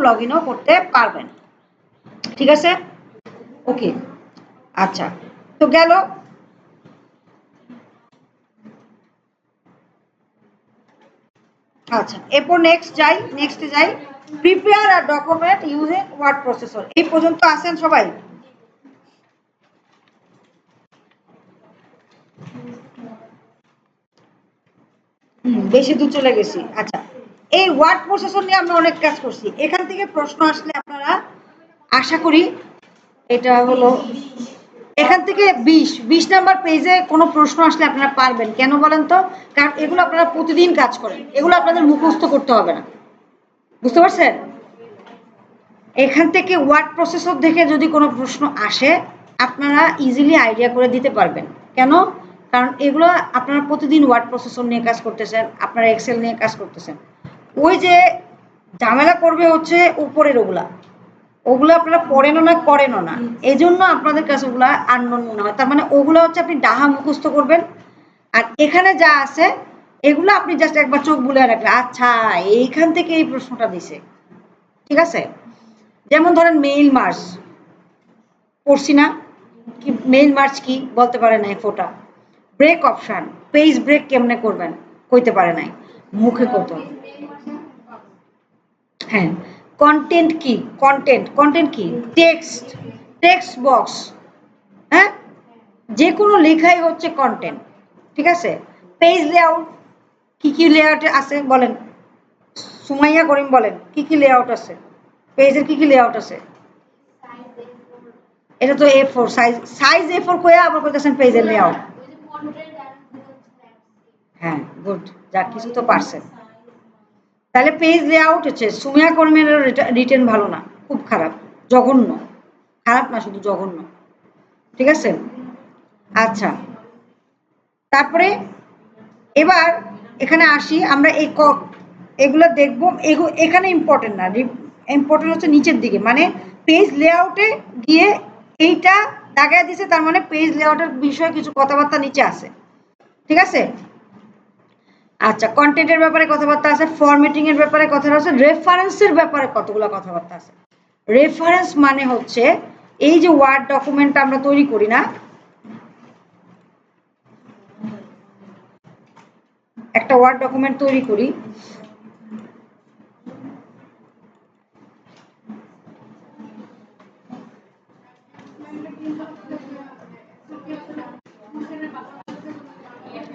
Log ইনও করতে পারবেন। ঠিক আছে, ওকে। আচ্ছা, তো গেল। আচ্ছা, এরপর নেক্সটে যাই। প্রিপেয়ার আ ডকুমেন্ট ইউজিং ওয়ার্ড প্রসেসর। এই পর্যন্ত আছেন সবাই? বেশি দূর চলে গেছি। আচ্ছা, এই ওয়ার্ড প্রসেসর নিয়ে আমরা অনেক কাজ করছি। এখান থেকে প্রশ্ন আসলে আপনারা আশা করি এটা হলো এখান থেকে 20 নাম্বার পেজে কোনো প্রশ্ন আসলে আপনারা পারবেন। কেন বলেন তো? কারণ এগুলো আপনারা প্রতিদিন কাজ করেন, এগুলো আপনাদের মুখস্থ করতে হবে না। বুঝতে পারছেন? এখান থেকে ওয়ার্ড প্রসেসর দেখে যদি কোনো প্রশ্ন আসে আপনারা ইজিলি আইডিয়া করে দিতে পারবেন। কেন? কারণ এগুলো আপনারা প্রতিদিন ওয়ার্ড প্রসেসর নিয়ে কাজ করতেছেন, আপনারা এক্সেল নিয়ে কাজ করতেছেন। ওই যে ঝামেলা করবে হচ্ছে উপরের ওগুলা, ওগুলো আপনারা পড়েনও না করেনও না, এই জন্য আপনাদের কাছে ওগুলা আননোন মনে হয়। তার মানে ওগুলো হচ্ছে আপনি ডাহা মুখস্থ করবেন, আর এখানে যা আছে এগুলো আপনি জাস্ট একবার চোখ বুলে রাখবেন, আচ্ছা এইখান থেকে এই প্রশ্নটা দিছে। ঠিক আছে, যেমন ধরেন মেইল মার্চ পড়ছি না, কি মেইল মার্চ কি বলতে পারে নাই ফোটা। ব্রেক অপশন, পেজ ব্রেক কেমনে করবেন কইতে পারে নাই, মুখে করতে হবে। হ্যাঁ, কন্টেন্ট কি, কন্টেন্ট কি, টেক্সট, টেক্সট বক্স, হ্যাঁ, যে কোনো লেখাই হচ্ছে কন্টেন্ট। ঠিক আছে, পেজ লেআউট, কি কি লেআউট আছে বলেন, সুমাইয়া করিম বলেন কি কি লেআউট আছে, পেজের কি কি লেআউট আছে? এটা তো A4 সাইজ, A4 কইয়া আবার কইতেছেন পেজের লেআউট। হ্যাঁ, গুড, যা কিছু তো পারছেন। তাহলে পেজ লেআউট হচ্ছে সুমিয়া কর্মের রিটেন ভালো না, খুব খারাপ, জঘন্য, খারাপ না শুধু জঘন্য। ঠিক আছে, আচ্ছা, তারপরে এবার এখানে আসি আমরা। এই এগুলো দেখবো, এখানে ইম্পর্টেন্ট না, ইম্পর্টেন্ট হচ্ছে নিচের দিকে, মানে পেজ লেআউটে গিয়ে এইটা দাগায় দিছে, তার মানে পেজ লেআউটের বিষয়ে কিছু কথাবার্তা নিচে আছে। ঠিক আছে, আচ্ছা, কন্টেন্টের ব্যাপারে কথাবার্তা আছে, ফরম্যাটিং এর ব্যাপারে কথা আছে, রেফারেন্সের ব্যাপারে কতগুলো কথাবার্তা আছে। রেফারেন্স মানে হচ্ছে এই যে ওয়ার্ড ডকুমেন্টটা আমরা তৈরি করি না, একটা ওয়ার্ড ডকুমেন্ট তৈরি করি,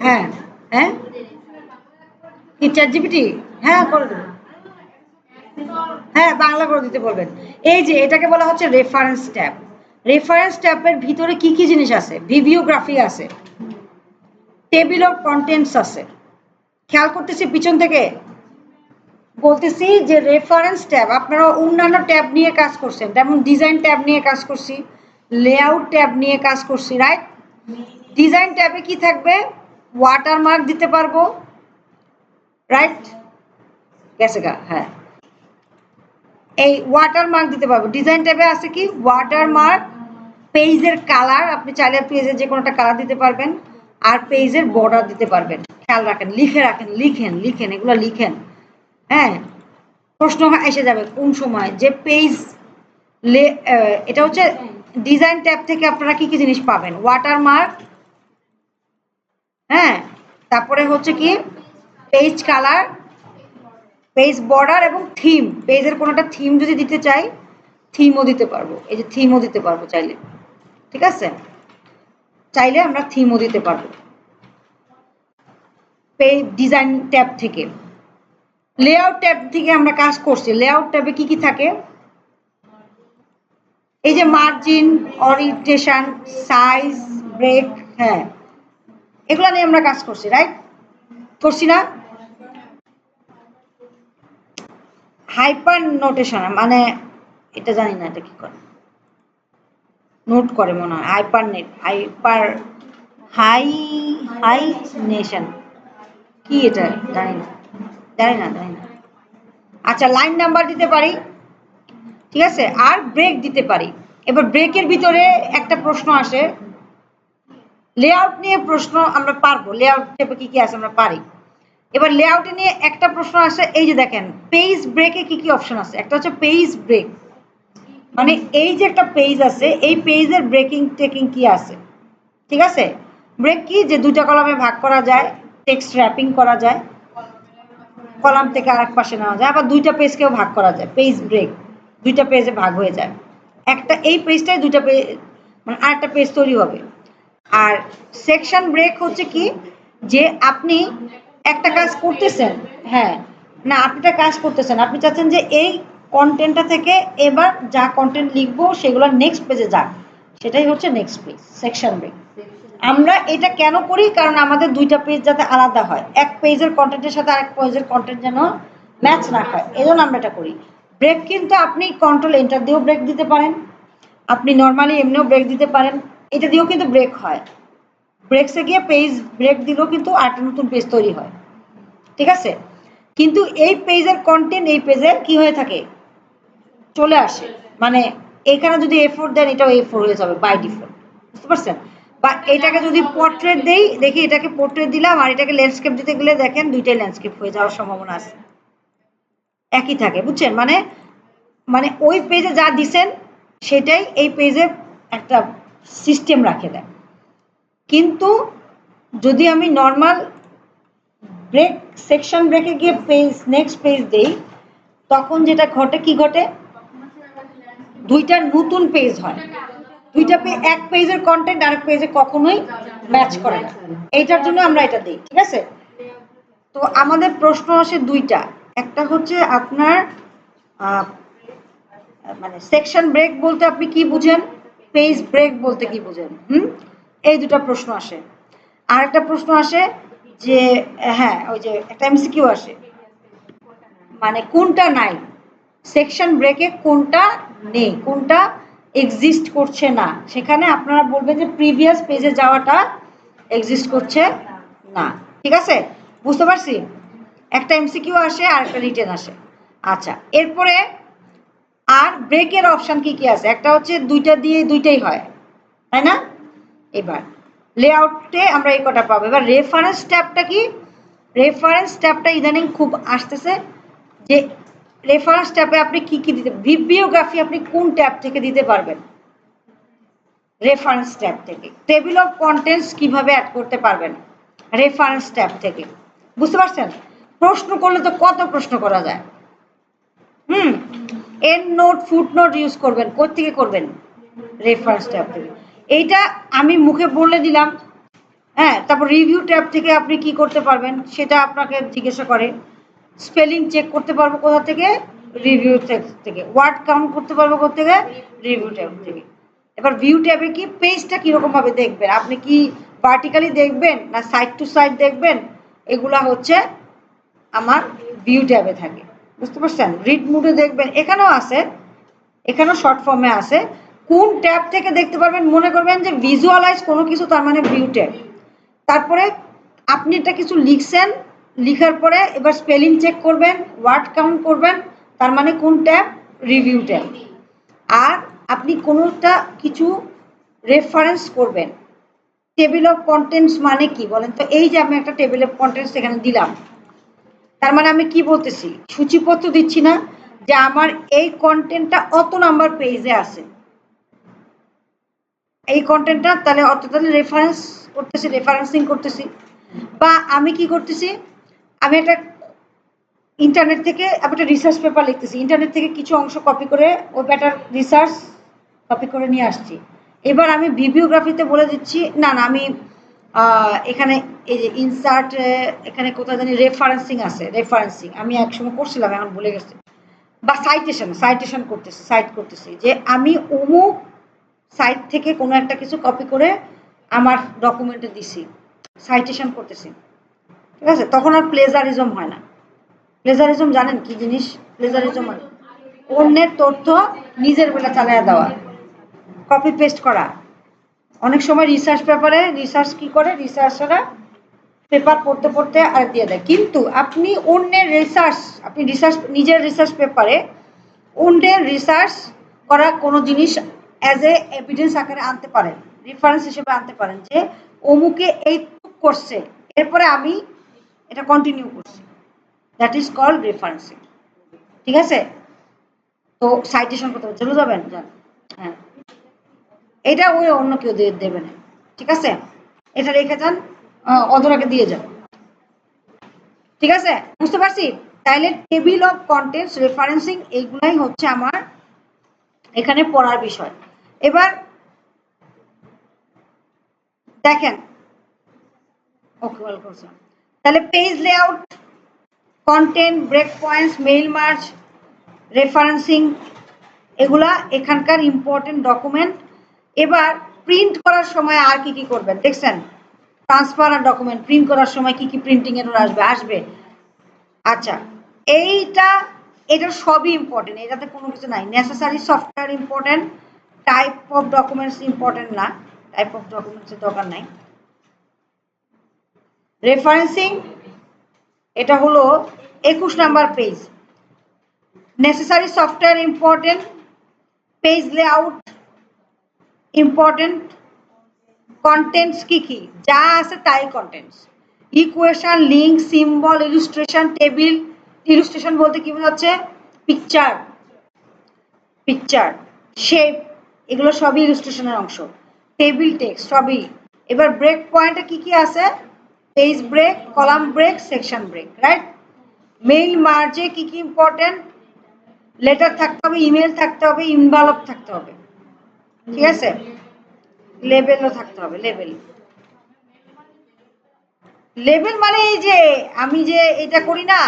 হ্যাঁ হ্যাঁ, কি চ্যাট জিপিটি? হ্যাঁ, করে দেবো। হ্যাঁ, বাংলা করে দিতে বলবেন। এই যে এটাকে বলা হচ্ছে রেফারেন্স ট্যাব। রেফারেন্স ট্যাবের ভিতরে কি কি জিনিস আছে? ভিভিওগ্রাফি আছে, টেবিল অফ কন্টেন্টস আছে। খেয়াল করতেছি পিছন থেকে বলতেছি যে রেফারেন্স ট্যাব, আপনারা অন্যান্য ট্যাব নিয়ে কাজ করছেন, যেমন ডিজাইন ট্যাব নিয়ে কাজ করছি, লেআউট ট্যাব নিয়ে কাজ করছি, রাইট? ডিজাইন ট্যাবে কি থাকবে? ওয়াটারমার্ক দিতে পারবো, রাইট? গেছে গা, হ্যাঁ, এই ওয়াটারমার্ক দিতে পারবো। ডিজাইন ট্যাবে আছে কি ওয়াটারমার্ক, পেজের কালার, আপনি চাইলে পেজের যে কোনোটা কালার দিতে পারবেন, আর পেজের বর্ডার দিতে পারবেন। খেয়াল রাখেন, লিখে রাখেন, লিখেন এগুলো লিখেন। হ্যাঁ, প্রশ্ন এসে যাবে কোন সময় যে পেজ এটা হচ্ছে ডিজাইন ট্যাব থেকে আপনারা কি কি জিনিস পাবেন? ওয়াটারমার্ক, হ্যাঁ, তারপরে হচ্ছে কি পেজ কালার, পেজ বর্ডার এবং থিম। পেজের কোনোটা থিম যদি দিতে চাই থিমও দিতে পারবো, এই যে থিমও দিতে পারবো চাইলে। ঠিক আছে, চাইলে আমরা থিমও দিতে পারবো পেজ ডিজাইন ট্যাব থেকে। লেআউট ট্যাব থেকে আমরা কাজ করছি, লেআউট ট্যাবে কি কি থাকে? এই যে মার্জিন, অরিয়েন্টেশন, সাইজ, ব্রেক, হ্যাঁ, এগুলো নিয়ে আমরা কাজ করছি, রাইট? করছি না? হাইপার নোটেশন মানে এটা জানি না, এটা কি করে, নোট করে মনে হয়, hyper net, hyper high high nation, কি এটা জানি না, জানি না। আচ্ছা, লাইন নাম্বার দিতে পারি, ঠিক আছে, আর ব্রেক দিতে পারি। এবার ব্রেকের ভিতরে একটা প্রশ্ন আসে, লেআউট নিয়ে প্রশ্ন আমরা পারবো, লেআউট টেপে কি কি আছে আমরা পারি। এবার লেআউটে নিয়ে একটা প্রশ্ন আসে, এই যে দেখেন পেজ ব্রেকে কি কি অপশন আছে। একটা হচ্ছে পেজ ব্রেক, মানে এই যে একটা পেজ আছে, এই পেজের ব্রেকিং টেকিং কি আছে, ঠিক আছে। ব্রেক কি, যে দুইটা কলামে ভাগ করা যায়, টেক্সট র্যাপিং করা যায়, কলাম থেকে আরেক পাশে নেওয়া যায়, আবার দুইটা পেজকেও ভাগ করা যায়, পেজ ব্রেক, দুইটা পেজে ভাগ হয়ে যায়, একটা এই পেজটাই দুইটা পেজ, মানে আরেকটা পেজ তৈরি হবে। আর সেকশন ব্রেক হচ্ছে কি, যে আপনি একটা কাজ করতেছেন, হ্যাঁ না আপনি একটা কাজ করতেছেন, আপনি চাচ্ছেন যে এই কন্টেন্টটা থেকে এবার যা কন্টেন্ট লিখবো সেগুলো নেক্সট পেজে যাক, সেটাই হচ্ছে নেক্সট পেজ, সেকশন ব্রেক। আমরা এটা কেন করি, কারণ আমাদের দুইটা পেজ যাতে আলাদা হয়, এক পেজের কন্টেন্টের সাথে আরেক পেজের কন্টেন্ট যেন ম্যাচ না হয়, এই জন্য আমরা এটা করি। ব্রেক কিন্তু আপনি কন্ট্রোল এন্টার দিয়েও ব্রেক দিতে পারেন, আপনি নর্মালি এমনিও ব্রেক দিতে পারেন, এটা দিয়েও কিন্তু ব্রেক হয়। ব্রেকসে গিয়ে পেজ ব্রেক দিলেও কিন্তু আরেকটা নতুন পেজ তৈরি হয়, ঠিক আছে। কিন্তু এই পেজের কন্টেন্ট এই পেজে কি হয়ে থাকে, চলে আসে, মানে এখানে যদি A4 দেন এটাও A4 হয়ে যাবে বাই ডিফল্ট, বুঝতে পারছেন। বা এটাকে যদি পোর্ট্রেট দেই, দেখি এটাকে পোর্ট্রেট দিলাম আর এটাকে ল্যান্ডস্কেপ দিতে গেলে দেখেন দুইটাই ল্যান্ডস্কেপ হয়ে যাওয়ার সম্ভাবনা আছে, একই থাকে, বুঝছেন। মানে মানে ওই পেজে যা দিছেন সেটাই এই পেজে একটা সিস্টেম রাখে দেয়। কিন্তু যদি আমি নর্মাল ব্রেক, সেকশন ব্রেকে গিয়ে পেজ নেক্সট পেজ দেই, তখন যেটা ঘটে, কি ঘটে, দুইটা নতুন পেজ হয়, দুইটা এক পেজের কন্টেন্ট আরেক পেজে কখনোই ম্যাচ করে না, এইটার জন্য আমরা এটা দিই, ঠিক আছে। তো আমাদের প্রশ্ন আসে দুইটা, একটা হচ্ছে আপনার মানে সেকশন ব্রেক বলতে আপনি কি বুঝেন, পেজ ব্রেক বলতে কি বুঝেন, এই দুটো প্রশ্ন আসে। আর একটা প্রশ্ন আসে যে, হ্যাঁ ওই যে একটা এমসিকিউ আসে, মানে কোনটা নাই, সেকশন ব্রেকে কোনটা নেই, কোনটা এক্সিস্ট করছে না, সেখানে আপনারা বলবেন যে প্রিভিয়াস পেজে যাওয়াটা এক্সিস্ট করছে না, ঠিক আছে, বুঝতে পারছি। একটা এমসিকিউ আসে আর একটা রিটেন আসে। আচ্ছা, এরপরে আর ব্রেকের অপশন কি কি আছে, একটা হচ্ছে দুইটা দিয়ে দুইটাই হয়, তাই না। এবার লেআউটে আমরা এই কটা পাবো। এবার রেফারেন্স ট্যাবটা কি, রেফারেন্স ট্যাবটা ইদানিং খুব আসতেছে, যে রেফারেন্স ট্যাবে আপনি কি কি দিতে, বিবলিওগ্রাফি আপনি কোন ট্যাব থেকে দিতে পারবেন, রেফারেন্স ট্যাব থেকে। টেবিল অফ কন্টেন্টস কিভাবে অ্যাড করতে পারবেন, রেফারেন্স ট্যাব থেকে, বুঝতে পারছেন। প্রশ্ন করলে তো কত প্রশ্ন করা যায়, endnote footnote use করবেন, কোথেকে করবেন, রেফারেন্স ট্যাব থেকে। এইটা আমি মুখে বলে দিলাম, হ্যাঁ। তারপর রিভিউ ট্যাব থেকে আপনি কি করতে পারবেন সেটা আপনাকে জিজ্ঞাসা করে, স্পেলিং চেক করতে পারবো কোথা থেকে, রিভিউ ট্যাব থেকে। ওয়ার্ড কাউন্ট করতে পারবো কোথা থেকে, রিভিউ ট্যাব থেকে। এবার ভিউ ট্যাবে কি, পেজটা কিরকম ভাবে দেখবেন, আপনি কি ভার্টিক্যালি দেখবেন না সাইড টু সাইড দেখবেন, এগুলা হচ্ছে আমার ভিউ ট্যাবে থাকে, বুঝতে পারছেন। রিড মুডে দেখবেন, এখানেও আছে, এখানেও শর্ট ফর্মে আছে। কোন ট্যাব থেকে দেখতে পারবেন, মনে করবেন যে ভিজুয়ালাইজ কোনো কিছু, তার মানে ভিউ ট্যাব। তারপরে আপনি এটা কিছু লিখছেন, লিখার পরে এবার স্পেলিং চেক করবেন, ওয়ার্ড কাউন্ট করবেন, তার মানে কোন ট্যাব, রিভিউ ট্যাব। আর আপনি কোনোটা কিছু রেফারেন্স করবেন, টেবিল অফ কন্টেন্টস মানে কি বলেন তো, এই যে আমি একটা টেবিল অফ কন্টেন্টস এখানে দিলাম, তার মানে আমি কি বলতেছি, সূচিপত্র দিচ্ছি না যে আমার এই কন্টেন্টটা অত নাম্বার পেজে আছে, এই কন্টেন্টটা তাহলে অত, তাহলে রেফারেন্স করতেছি, রেফারেন্সিং করতেছি। বা আমি কি করতেছি, আমি একটা ইন্টারনেট থেকে একটা রিসার্চ পেপার লিখতেছি, ইন্টারনেট থেকে কিছু অংশ কপি করে ওই প্যাটার রিসার্চ কপি করে নিয়ে আসছি। এবার আমি বিবিওগ্রাফিতে বলে দিচ্ছি, না না আমি এখানে এই যে ইনসার্ট, এখানে কোথায় জানি রেফারেন্সিং আছে, রেফারেন্সিং আমি একসময় করছিলাম, এখন ভুলে গেছি। বা সাইটেশন, সাইটেশন করতেছি, সাইট করতেছি, যে আমি অমুক সাইট থেকে কোনো একটা কিছু কপি করে আমার ডকুমেন্টে দিছি, সাইটেশন করতেছি, ঠিক আছে। তখন আর প্লেজারিজম হয় না। প্লেজারিজম জানেন কি জিনিস, প্লেজারিজম মানে অন্যের তথ্য নিজের বেলা চালিয়ে দেওয়া, কপি পেস্ট করা। অনেক সময় রিসার্চ পেপারে রিসার্চ কি করে, রিসার্চাররা পেপার পড়তে পড়তে আর দিয়ে দেয়, কিন্তু আপনি অন্যের রিসার্চ, আপনি রিসার্চ নিজের রিসার্চ পেপারে অন্যের রিসার্চ করা কোনো জিনিস অ্যাজ এ এভিডেন্স আকারে আনতে পারেন, রেফারেন্স হিসেবে আনতে পারেন, যে অমুকে এই করছে, এরপরে আমি এটা কন্টিনিউ করছি, দ্যাট ইজ কল্ড রেফারেন্সিং। ঠিক আছে, তো সাইটেশন করতে হবে, চলে যাবেন যান। হ্যাঁ, এটা ওই অন্য কেউ দেবে না। ঠিক আছে, এটা রেখে যান, অধরাকে দিয়ে যান। ঠিক আছে, বুঝতে পারছি। তাহলে টেবিল অফ কন্টেন্টস, রেফারেন্সিং, এইগুলাই হচ্ছে আমার এখানে পড়ার বিষয়। এবার দেখেন, ওকে ওয়েলকাম। তাহলে page layout, content, break points, mail merge, referencing, এগুলা এখানকার ইম্পর্টেন্ট ডকুমেন্ট। এবার প্রিন্ট করার সময় আর কি কি করবেন দেখছেন, ট্রান্সফার আর ডকুমেন্ট প্রিন্ট করার সময় কি কি প্রিন্টিং এর আসবে। আচ্ছা, এটা সবই ইম্পর্টেন্ট, এটাতে কোনো কিছু নাই। Necessary software important, type of documents important না, টাইপ অফ ডকুমেন্টসের দরকার নাই। রেফারেন্সিং, এটা হলো 21 number page. Necessary software important, page layout important, contents কি কি যা আছে তাই contents, equation, link, symbol, ইলুস্ট্রেশন, table. ইলুস্ট্রেশন বলতে কি বোঝাচ্ছে, পিকচার, শেপ, এগুলো সবই ইলুস্ট্রেশনের অংশ। টেবিল, টেক্সট সবই। এবার ব্রেক পয়েন্টে কি কি আছে, page break, column break, section break, right. Mail merge কি কি ইম্পর্টেন্ট, লেটার থাকতে হবে, ইমেল থাকতে হবে, ইনভলভ থাকতে হবে। ঠিক আছে, লেবেলও থাকতে হবে। লেবেল মানে এই যে আমি যে এটা করি না,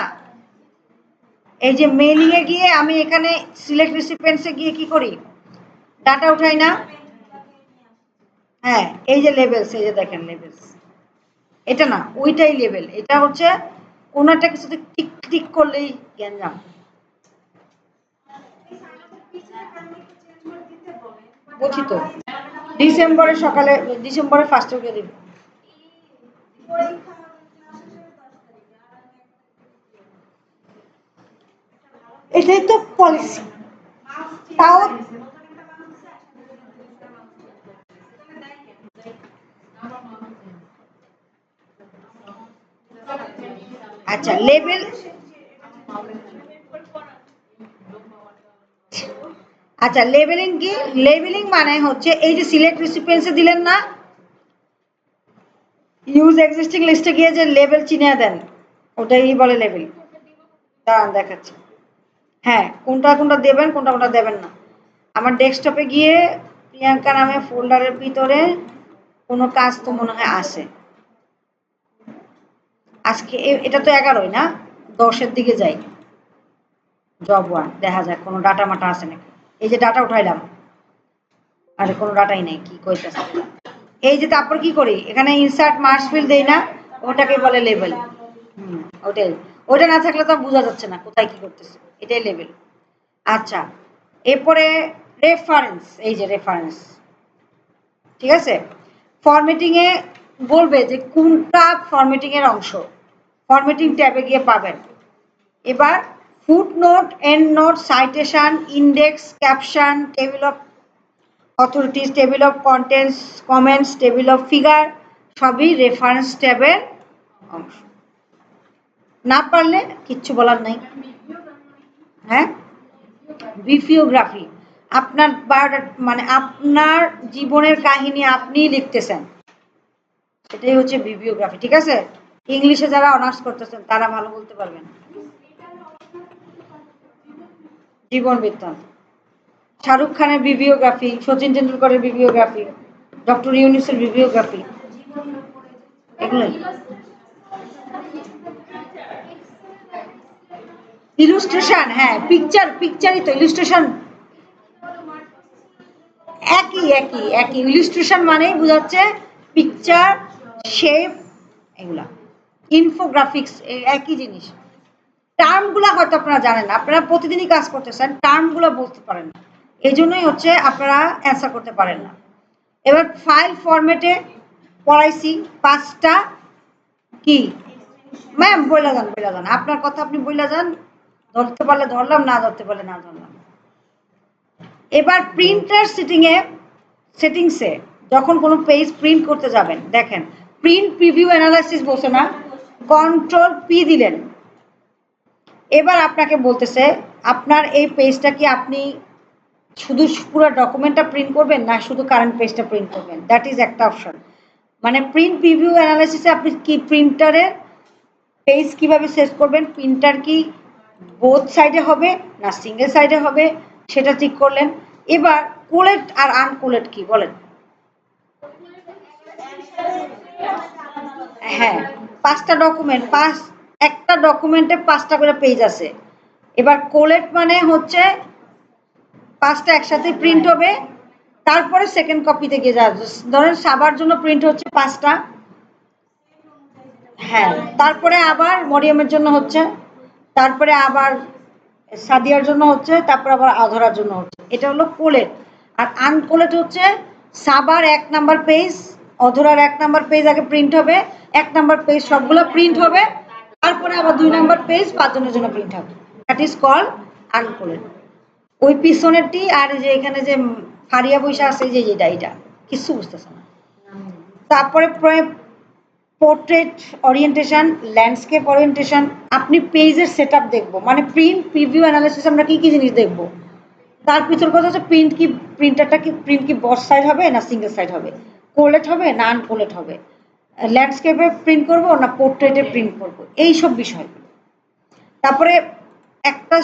এই যে মেইলিং এ গিয়ে আমি এখানে সিলেক্ট রিসিপিয়েন্টসে গিয়ে কি করি, ডাটা উঠাই না। হ্যাঁ, এই যে লেবেলস, এই যে দেখেন লেবেলস, এটা না, ওইটাই লেবেল। এটা হচ্ছে কোন একটা কিছুতে টিক টিক করলেই গ্যাঞ্জাম। বুঝি তো, ডিসেম্বরের সকালে, ডিসেম্বরের ফার্স্ট উইকে দিব। এটাই তো পলিসি। তাও আচ্ছা, লেবেল, আচ্ছা লেবেলিং কি, লেবেলিং মানে হচ্ছে এই যে সিলেক্ট রিসিপিয়েন্টসে দিলেন না, ইউজ এক্সিস্টিং লিস্টে গিয়ে যে লেবেল চিনে দেন, ওটাই বলে লেবেল। দাঁড়ান দেখাচ্ছি। হ্যাঁ, কোনটা কোনটা দেবেন, কোনটা কোনটা দেবেন না। আমার ডেস্কটপে গিয়ে প্রিয়াঙ্কা নামে ফোল্ডারের ভিতরে কোনো কাজ তো মনে হয় আছে আজকে। এটা তো 11ই না, 10-এর দিকে যাই, জব 1 দেখা যাক কোনো ডাটা মাটা আছে নাকি। এই যে ডাটা উঠাইলাম, আরে কোনো ডাটাই নেই, কি কইতেছে। এই যে তারপর কি করি, এখানে ইনসার্ট মার্কস ফিল্ড দেই না, ওটাকে বলে লেবেল। ওটাই, ওটা না থাকলে তো বোঝা যাচ্ছে না কোথায় কি করতেছে, এটাই লেবেল। আচ্ছা, এরপরে রেফারেন্স, এই যে রেফারেন্স। ঠিক আছে, ফরম্যাটিং এ বলবে যে কোনটা ফরম্যাটিং এর অংশ, ফরম্যাটিং ট্যাবে গিয়ে পাবেন। এবার footnote, endnote, citation, index, caption, table of authorities, table of contents, comments, table of figure, সবই রেফারেন্স ট্যাবের অংশ। না পারলে কিচ্ছু বলার নাই। হ্যাঁ, বিফিওগ্রাফি, আপনার বায়োডাটা মানে আপনার জীবনের কাহিনী আপনি লিখতেছেন, এটাই হচ্ছে বিবিওগ্রাফি। ঠিক আছে, ইংলিশে যারা অনার্স করতেছেন তারা ভালো বলতে পারবেন। জীবন বৃত্তান্ত, শাহরুখ খানের বিবিওগ্রাফি, সচিন টেন্ডুলকরের বিবিওগ্রাফি, ডক্টর ইউনিসের বিবিওগ্রাফি, এগুলোই। ইলুস্ট্রেশন, হ্যাঁ পিকচারই তো ইলুস্ট্রেশন, একই ইলুস্ট্রেশন মানেই বোঝাচ্ছে পিকচার, শেপ, এগুলা। ইনফোগ্রাফিক্স একই জিনিস। টার্মগুলো হয়তো আপনারা জানেন না, আপনারা প্রতিদিনই কাজ করতেছেন, টার্মগুলো বলতে পারেন না, এই জন্যই হচ্ছে আপনারা অ্যান্সার করতে পারেন না। এবার ফাইল ফরম্যাটে পড়াইছি 5টা কি, ম্যাম বইলা যান, আপনার কথা আপনি বইলা যান, ধরতে পারলে ধরলাম, না ধরতে পারলে না ধরলাম। এবার প্রিন্টার সেটিংসে যখন কোনো পেজ প্রিন্ট করতে যাবেন, দেখেন প্রিন্ট প্রিভিউ অ্যানালাইসিস বসে না, কন্ট্রোল পি দিলেন। এবার আপনাকে বলতেছে আপনার এই পেজটা কি আপনি শুধু পুরো ডকুমেন্টটা প্রিন্ট করবেন না শুধু কারেন্ট পেজটা প্রিন্ট করবেন, দ্যাট ইজ একটা অপশন। মানে প্রিন্ট প্রিভিউ অ্যানালাইসিসে আপনি কি প্রিন্টারের পেজ কিভাবে সেট করবেন, প্রিন্টার কি বোথ সাইডে হবে না সিঙ্গেল সাইডে হবে সেটা ঠিক করলেন। এবার কোলেট আর আনকোলেট কি বলেন? হ্যাঁ, পাঁচটা ডকুমেন্ট, একটা ডকুমেন্টে পাঁচটা করে পেজ আছে। এবার কোলেট মানে হচ্ছে পাঁচটা একসাথে প্রিন্ট হবে, তারপরে সেকেন্ড কপিতে গিয়ে যাবে। ধরেন সাবার জন্য প্রিন্ট হচ্ছে পাঁচটা, হ্যাঁ, তারপরে আবার মরিয়মের জন্য হচ্ছে, তারপরে আবার সাদিয়ার জন্য হচ্ছে, তারপর আবার আধরার জন্য হচ্ছে। এটা হলো কোলেট। আর আনকোলেট হচ্ছে সাবার এক নাম্বার পেজ, অধরার এক নাম্বার পেজ আগে প্রিন্ট হবে, এক নাম্বার পেজ সবগুলো প্রিন্ট হবে, তারপরে আবার দুই নাম্বার পেজ পাঁচজনের জন্য প্রিন্ট হবে। That is called uncollate. ওই পিছনেরটি আর যে এখানে যে ফারিয়া পয়সা আছে যে যেটা এটা কিছু বুঝতেছে না। তারপরে পোর্ট্রেট ওরিয়েন্টেশন, ল্যান্ডস্কেপ ওরিয়েন্টেশন, আপনি পেজের সেট আপ দেখবো, মানে প্রিন্ট প্রিভিউ অ্যানালাইসিস আমরা কি কি জিনিস দেখবো। তার পিছনে কথা হচ্ছে প্রিন্টারটা কি প্রিন্ট কি বস সাইড হবে না সিঙ্গেল সাইড হবে, কোলেট হবে না আনকোলেট হবে, ল্যান্ডস্কেপে প্রিন্ট করবো না পোর্ট্রেটে প্রিন্ট করবো, এইসব বিষয়। তারপরে একটা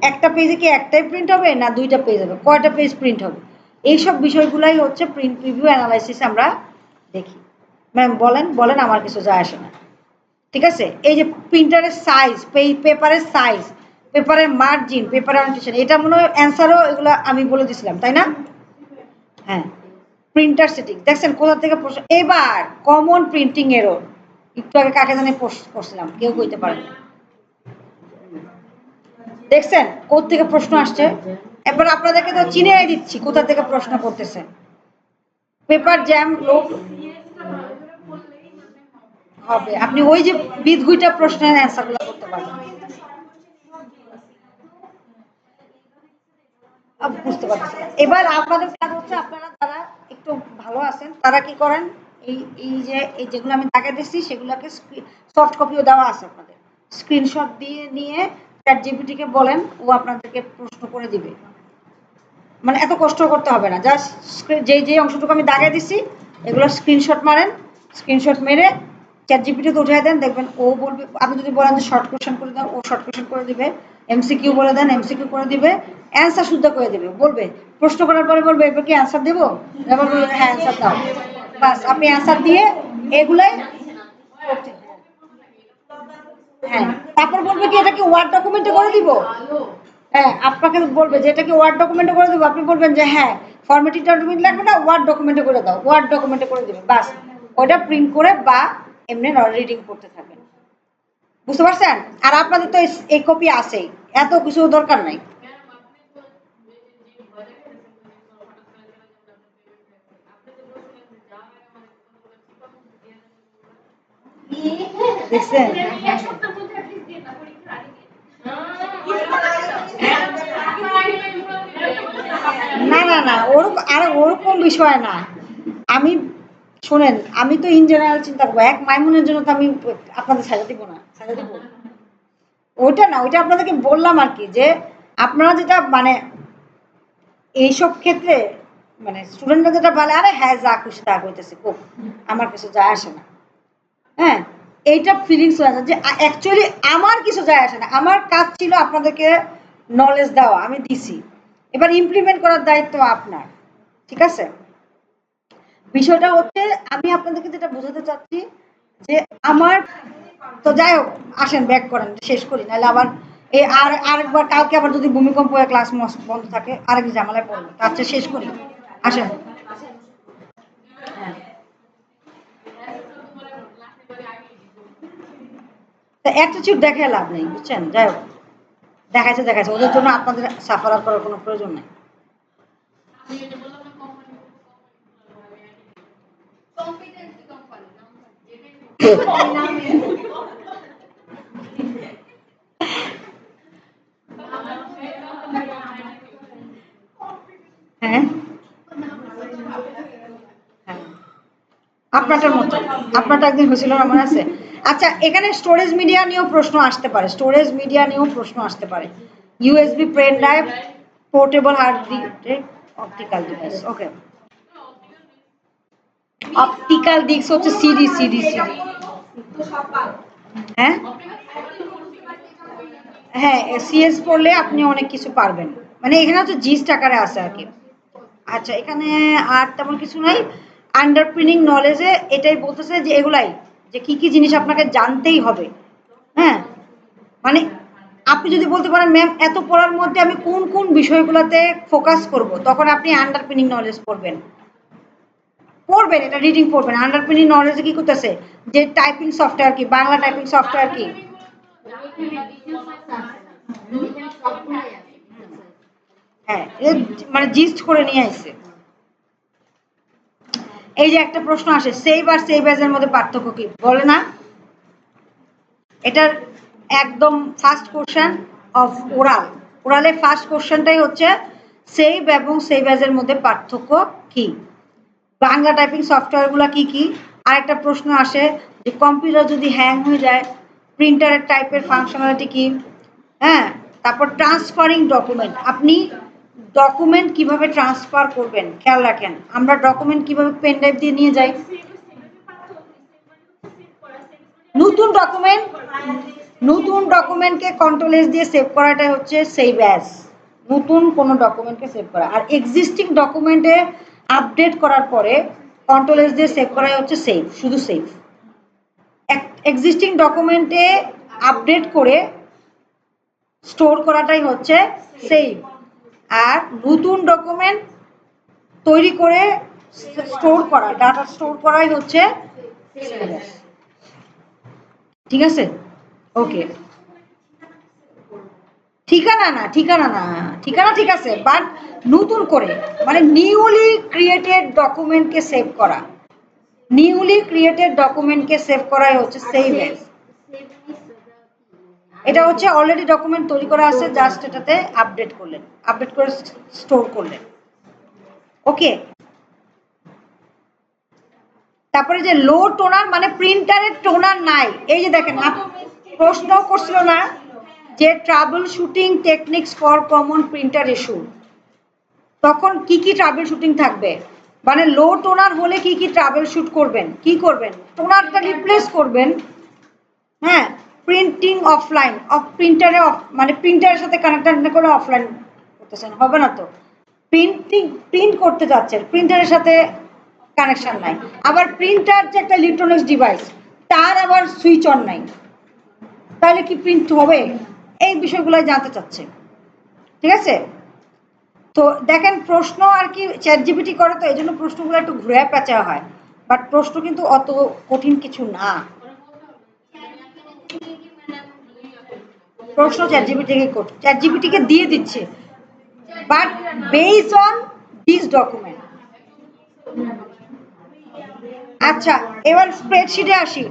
একটা পেজে কি একটাই প্রিন্ট হবে না দুইটা পেজ হবে, কয়টা পেজ প্রিন্ট হবে, এইসব বিষয়গুলাই হচ্ছে প্রিন্ট প্রিভিউ অ্যানালাইসিস আমরা দেখি। ম্যাম বলেন বলেন, আমার কিছু যায় আসে না। ঠিক আছে, এই যে প্রিন্টারের সাইজ, পেপারের সাইজ, পেপারের মার্জিন, পেপার অ্যানোটেশন, এটা মনে হয় অ্যান্সারও এগুলো আমি বলে দিছিলাম তাই না? হ্যাঁ, প্রিন্টার সেটিং দেখছেন কোথা থেকে প্রশ্ন। এবার কমন প্রিন্টিং এরর, একটু আগে কাকে জানে পোস্ট করছিলাম, কেউ কইতে পারেন দেখছেন কোথা থেকে প্রশ্ন আসছে। এবার আপনাদেরকে তো চিনিয়ে দিচ্ছি কোথা থেকে প্রশ্ন করতেছে। পেপার জ্যাম লোড হবে, আপনি ওই যে বিদগুইটা প্রশ্নের অ্যান্সারগুলো করতে পারবেন। বুঝতে পারছি। এবার আপনাদের কাজ হচ্ছে আপনারা যারা একটু ভালো আছেন তারা কি করেন, এই এই যে এই যেগুলো আমি দাগে দিচ্ছি সেগুলোকে সফট কপিও দেওয়া আছে আপনাদের, স্ক্রিনশট দিয়ে নিয়ে চ্যাট জিপিটিকে বলেন, ও আপনাদেরকে প্রশ্ন করে দিবে। মানে এত কষ্ট করতে হবে না, জাস্ট যে যে অংশটুকু আমি দাগে দিচ্ছি এগুলো স্ক্রিনশট মারেন, স্ক্রিনশট মেরে চ্যাট জিপিটিতে উঠিয়ে দেন, দেখবেন ও বলবে। আপনি যদি বলেন যে শর্ট কোশ্চেন করে দাও, ও শর্ট কোশ্চেন করে দিবে, এমসিকিউ বলে দেন এমসিকিউ করে দিবে, অ্যান্সার শুদ্ধ করে দিবে। বলবে প্রশ্ন করার পরে বলবে এবার কি অ্যান্সার দেবো, এবার বলবে হ্যাঁ অ্যান্সার দাও, বাস আপনি অ্যান্সার দিয়ে এগুলাই করতে। হ্যাঁ, তারপর বলবে কি এটা কি ওয়ার্ড ডকুমেন্টে করে দিব, হ্যাঁ আপনাকে বলবে যে এটা কি ওয়ার্ড ডকুমেন্টে করে দেবো, আপনি বলবেন যে হ্যাঁ ফরম্যাটিং ডকুমেন্ট লাগবে না, ওয়ার্ড ডকুমেন্টে করে দাও, ওয়ার্ড ডকুমেন্টে করে দিবে, বাস ওইটা প্রিন্ট করে বা এমনি রিডিং করতে থাকবেন। বুঝতে পারছেন? আর আপনাদের তো এই কপি আছেই, এত কিছু দরকার নাই। দেখছেন? না না না, ওরকম আর ওরকম বিষয় না। আমি শোনেন, আমি তো ইন জেনারেল চিন্তা করবো, এক মাইমুনের জন্য তো আমি আপনাদের সাজা দিব না, সাজা দিব ওইটা না, ওইটা আপনাদেরকে বললাম আর কি, যে আপনারা যেটা মানে এইসব ক্ষেত্রে মানে স্টুডেন্টরা যেটা বলে আরে হ্যাঁ যা খুশি তা করতেছে খুব, আমার কিছু যায় আসে না, হ্যাঁ এইটা ফিলিংস হয়ে যায় যে অ্যাকচুয়ালি আমার কিছু যায় আসে না, আমার কাজ ছিল আপনাদেরকে নলেজ দেওয়া, আমি দিছি, এবার ইমপ্লিমেন্ট করার দায়িত্ব আপনার। ঠিক আছে, বিষয়টা হচ্ছে আমি আপনাদেরকে যেটা বোঝাতে চাচ্ছি যে আমার তো যাই হোক, আসেন ব্যাক করেন শেষ করি, নাহলে আবার এই আরেকবার কালকে আবার যদি ভূমিকম্প হয়ে ক্লাস বন্ধ থাকে আরেক ঝামেলায় পড়বো, তার চেয়ে শেষ করি। আসেন। হ্যাঁ, তা অ্যাটিটিউড দেখে লাভ নেই বুঝছেন, যাই হোক দেখাচ্ছে দেখাচ্ছে, ওদের জন্য আপনাদের সাফার করার কোনো প্রয়োজন নেই। হ্যাঁ, হ্যাঁ, আপনারটার মতো, আপনারটা একদিন হয়েছিল না মনে আছে, আচ্ছা, এখানে স্টোরেজ মিডিয়া নিয়েও প্রশ্ন আসতে পারে, স্টোরেজ মিডিয়া নিয়েও প্রশ্ন আসতে পারে। USB pen drive, portable hard disk, optical device. Okay, optical disk হচ্ছে সিডি সিডি সিডি। হ্যাঁ হ্যাঁ, সিএস পড়লে আপনি অনেক কিছু পারবেন, মানে এখানে হচ্ছে জিস্ট আকারে আছে আর কি। আচ্ছা, এখানে আর তেমন কিছু নাই। আন্ডারপিনিং নলেজে এটাই বলতেছে যে এগুলাই, যে কি কি জিনিস আপনাকে জানতেই হবে। হ্যাঁ, মানে আপনি যদি বলতে পারেন ম্যাম এত পড়ার মধ্যে আমি কোন কোন বিষয়গুলোতে ফোকাস করব, তখন আপনি আন্ডারপিনিং নলেজ পড়বেন। পড়বেন, এটা রিডিং পড়বেন। আন্ডারপিনিং নলেজে কি করতেছে, যে টাইপিং সফটওয়্যার কি, বাংলা টাইপিং সফটওয়্যার কি। হ্যাঁ, মানে জিস্ট করে নিয়ে আসছে। এই যে একটা প্রশ্ন আসে, সেভ আর সেভ এজ এর মধ্যে পার্থক্য কি, বলে না? এটার একদম ফার্স্ট কোশ্চেন অফ ওরাল, ওরালের ফার্স্ট কোশ্চেনটাই হচ্ছে সেভ এবং সেভ এজ এর মধ্যে পার্থক্য কি, বাংলা টাইপিং সফটওয়্যারগুলো কি কি। আরেকটা প্রশ্ন আসে যে কম্পিউটার যদি হ্যাং হয়ে যায় প্রিন্টারের টাইপের ফাংশনালিটি কি। হ্যাঁ, তারপর ট্রান্সফারিং ডকুমেন্ট, আপনি ডকুমেন্ট কিভাবে ট্রান্সফার করবেন খেয়াল রাখেন। আমরা ডকুমেন্ট কিভাবে পেন ড্রাইভ দিয়ে নিয়ে যাই, নতুন ডকুমেন্ট, নতুন ডকুমেন্টকে কন্ট্রোল এস দিয়ে সেভ করাটাই হচ্ছে সেভ অ্যাজ, নতুন কোনো ডকুমেন্টকে সেভ করা। আর এক্সিস্টিং ডকুমেন্টে আপডেট করার পরে কন্ট্রোল এস দিয়ে সেভ করাই হচ্ছে সেভ, শুধু সেভ। এক্সিস্টিং ডকুমেন্টে আপডেট করে স্টোর করাটাই হচ্ছে সেভ, আর নতুন ডকুমেন্ট তৈরি করে স্টোর করা, ডাটা স্টোর করাই হচ্ছে সেভ অ্যাজ। ঠিক আছে, ওকে। ঠিকানা না, ঠিকানা না, ঠিকানা ঠিক আছে, বাট নতুন করে, মানে নিউলি ক্রিয়েটেড ডকুমেন্টকে সেভ করা, নিউলি ক্রিয়েটেড ডকুমেন্টকে সেভ করাই হচ্ছে সেভ এজ। এটা হচ্ছে অলরেডি ডকুমেন্ট তৈরি করা আছে, জাস্ট এটাতে আপডেট করলেন, আপডেট করে স্টোর করলেন। ওকে, তারপরে যে লো টোনার, মানে প্রিন্টারের টোনার নাই। এই যে দেখেন, প্রশ্ন করছিল না যে trouble shooting techniques for common printer issue, তখন কি কি ট্রাবল শুটিং থাকবে, মানে লো টোনার হলে কি কি ট্রাবল শুট করবেন, কি করবেন, টোনারটা রিপ্লেস করবেন। হ্যাঁ, প্রিন্টিং অফলাইন, অফ প্রিন্টারে অফ, মানে প্রিন্টারের সাথে কানেক্টেড না করে অফলাইন করতেছেন, হবে না তো। প্রিন্টিং, প্রিন্ট করতে যাচ্ছেন প্রিন্টারের সাথে কানেকশন নাই, আবার প্রিন্টার যে একটা ইলেকট্রনিক্স ডিভাইস, তার আবার সুইচ অন নাই, তাহলে কি প্রিন্ট হবে, এই বিষয়গুলো জানতে চাচ্ছে। ঠিক আছে, তো দেখেন প্রশ্ন আর কি চ্যাট জিপিটি করে, তো এই জন্য প্রশ্নগুলো একটু ঘুরে পেঁচা হয়, বাট প্রশ্ন কিন্তু অত কঠিন কিছু না। প্রশ্ন চ্যাট জিপিটিকে, চ্যাট জিপিটিকে দিয়ে দিচ্ছে, but based on this document. আচ্ছা, এবার স্প্রেডশিটে আসি।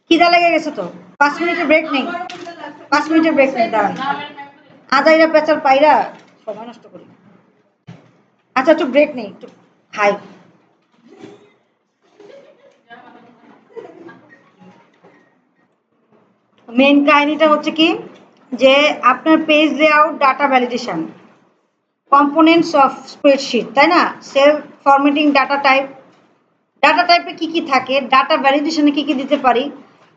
খিদা লেগে গেছে তো, 5 মিনিটের ব্রেক নেই, 5 মিনিটের ব্রেক নেই, দাঁড়ান। আদাইরা পেঁচার পাইরা সময় নষ্ট করি। আচ্ছা, একটু ব্রেক নেই, একটু খাই। মেন কাহিনীটা হচ্ছে কি, যে আপনার page layout, data validation, components of spreadsheet, তাই না, self formatting, data type, data টাইপে কি কি থাকে, ডাটা ভ্যালিডেশনে কি কি দিতে পারি,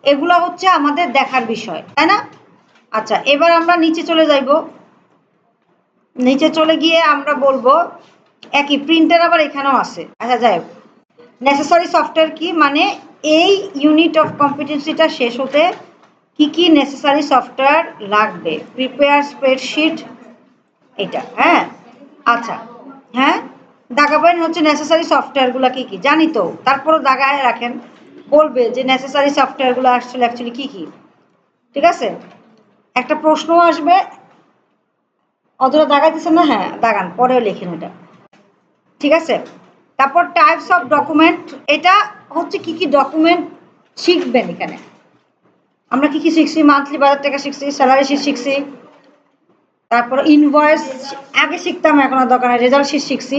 এগুলো হচ্ছে আমাদের দেখার বিষয়, তাই না। আচ্ছা, এবার আমরা নিচে চলে যাইব, নিচে চলে গিয়ে আমরা বলবো একই প্রিন্টার আবার এখানেও আছে। আচ্ছা, যাই হোক, নেসেসারি সফটওয়্যার কি, মানে এই ইউনিট অফ কম্পিটেন্সিটা শেষ হতে কি কি নেসেসারি সফটওয়্যার লাগবে, প্রিপেয়ার স্প্রেডশিট, এটা। হ্যাঁ, আচ্ছা, হ্যাঁ, দাগাবেন হচ্ছে নেসেসারি সফটওয়্যারগুলো কি কি, জানি তো, তারপরও দাগায় রাখেন, বলবে যে নেসেসারি সফটওয়্যারগুলো আসলে অ্যাকচুয়ালি কি কি। ঠিক আছে, একটা প্রশ্ন আসবে, অতটা দাগাইতেছেন না, হ্যাঁ দাগান, পরেও লেখেন এটা। ঠিক আছে, তারপর টাইপস অফ ডকুমেন্ট, এটা হচ্ছে কি কি ডকুমেন্ট শিখবেন এখানে। আমরা কি কি শিখছি, মান্থলি বাজার টাকা শিখছি, স্যালারি শিট শিখছি, তারপর ইনভয়েস আগে শিখতাম, এখন আর দরকার নেই, রেজাল্ট শিট শিখছি।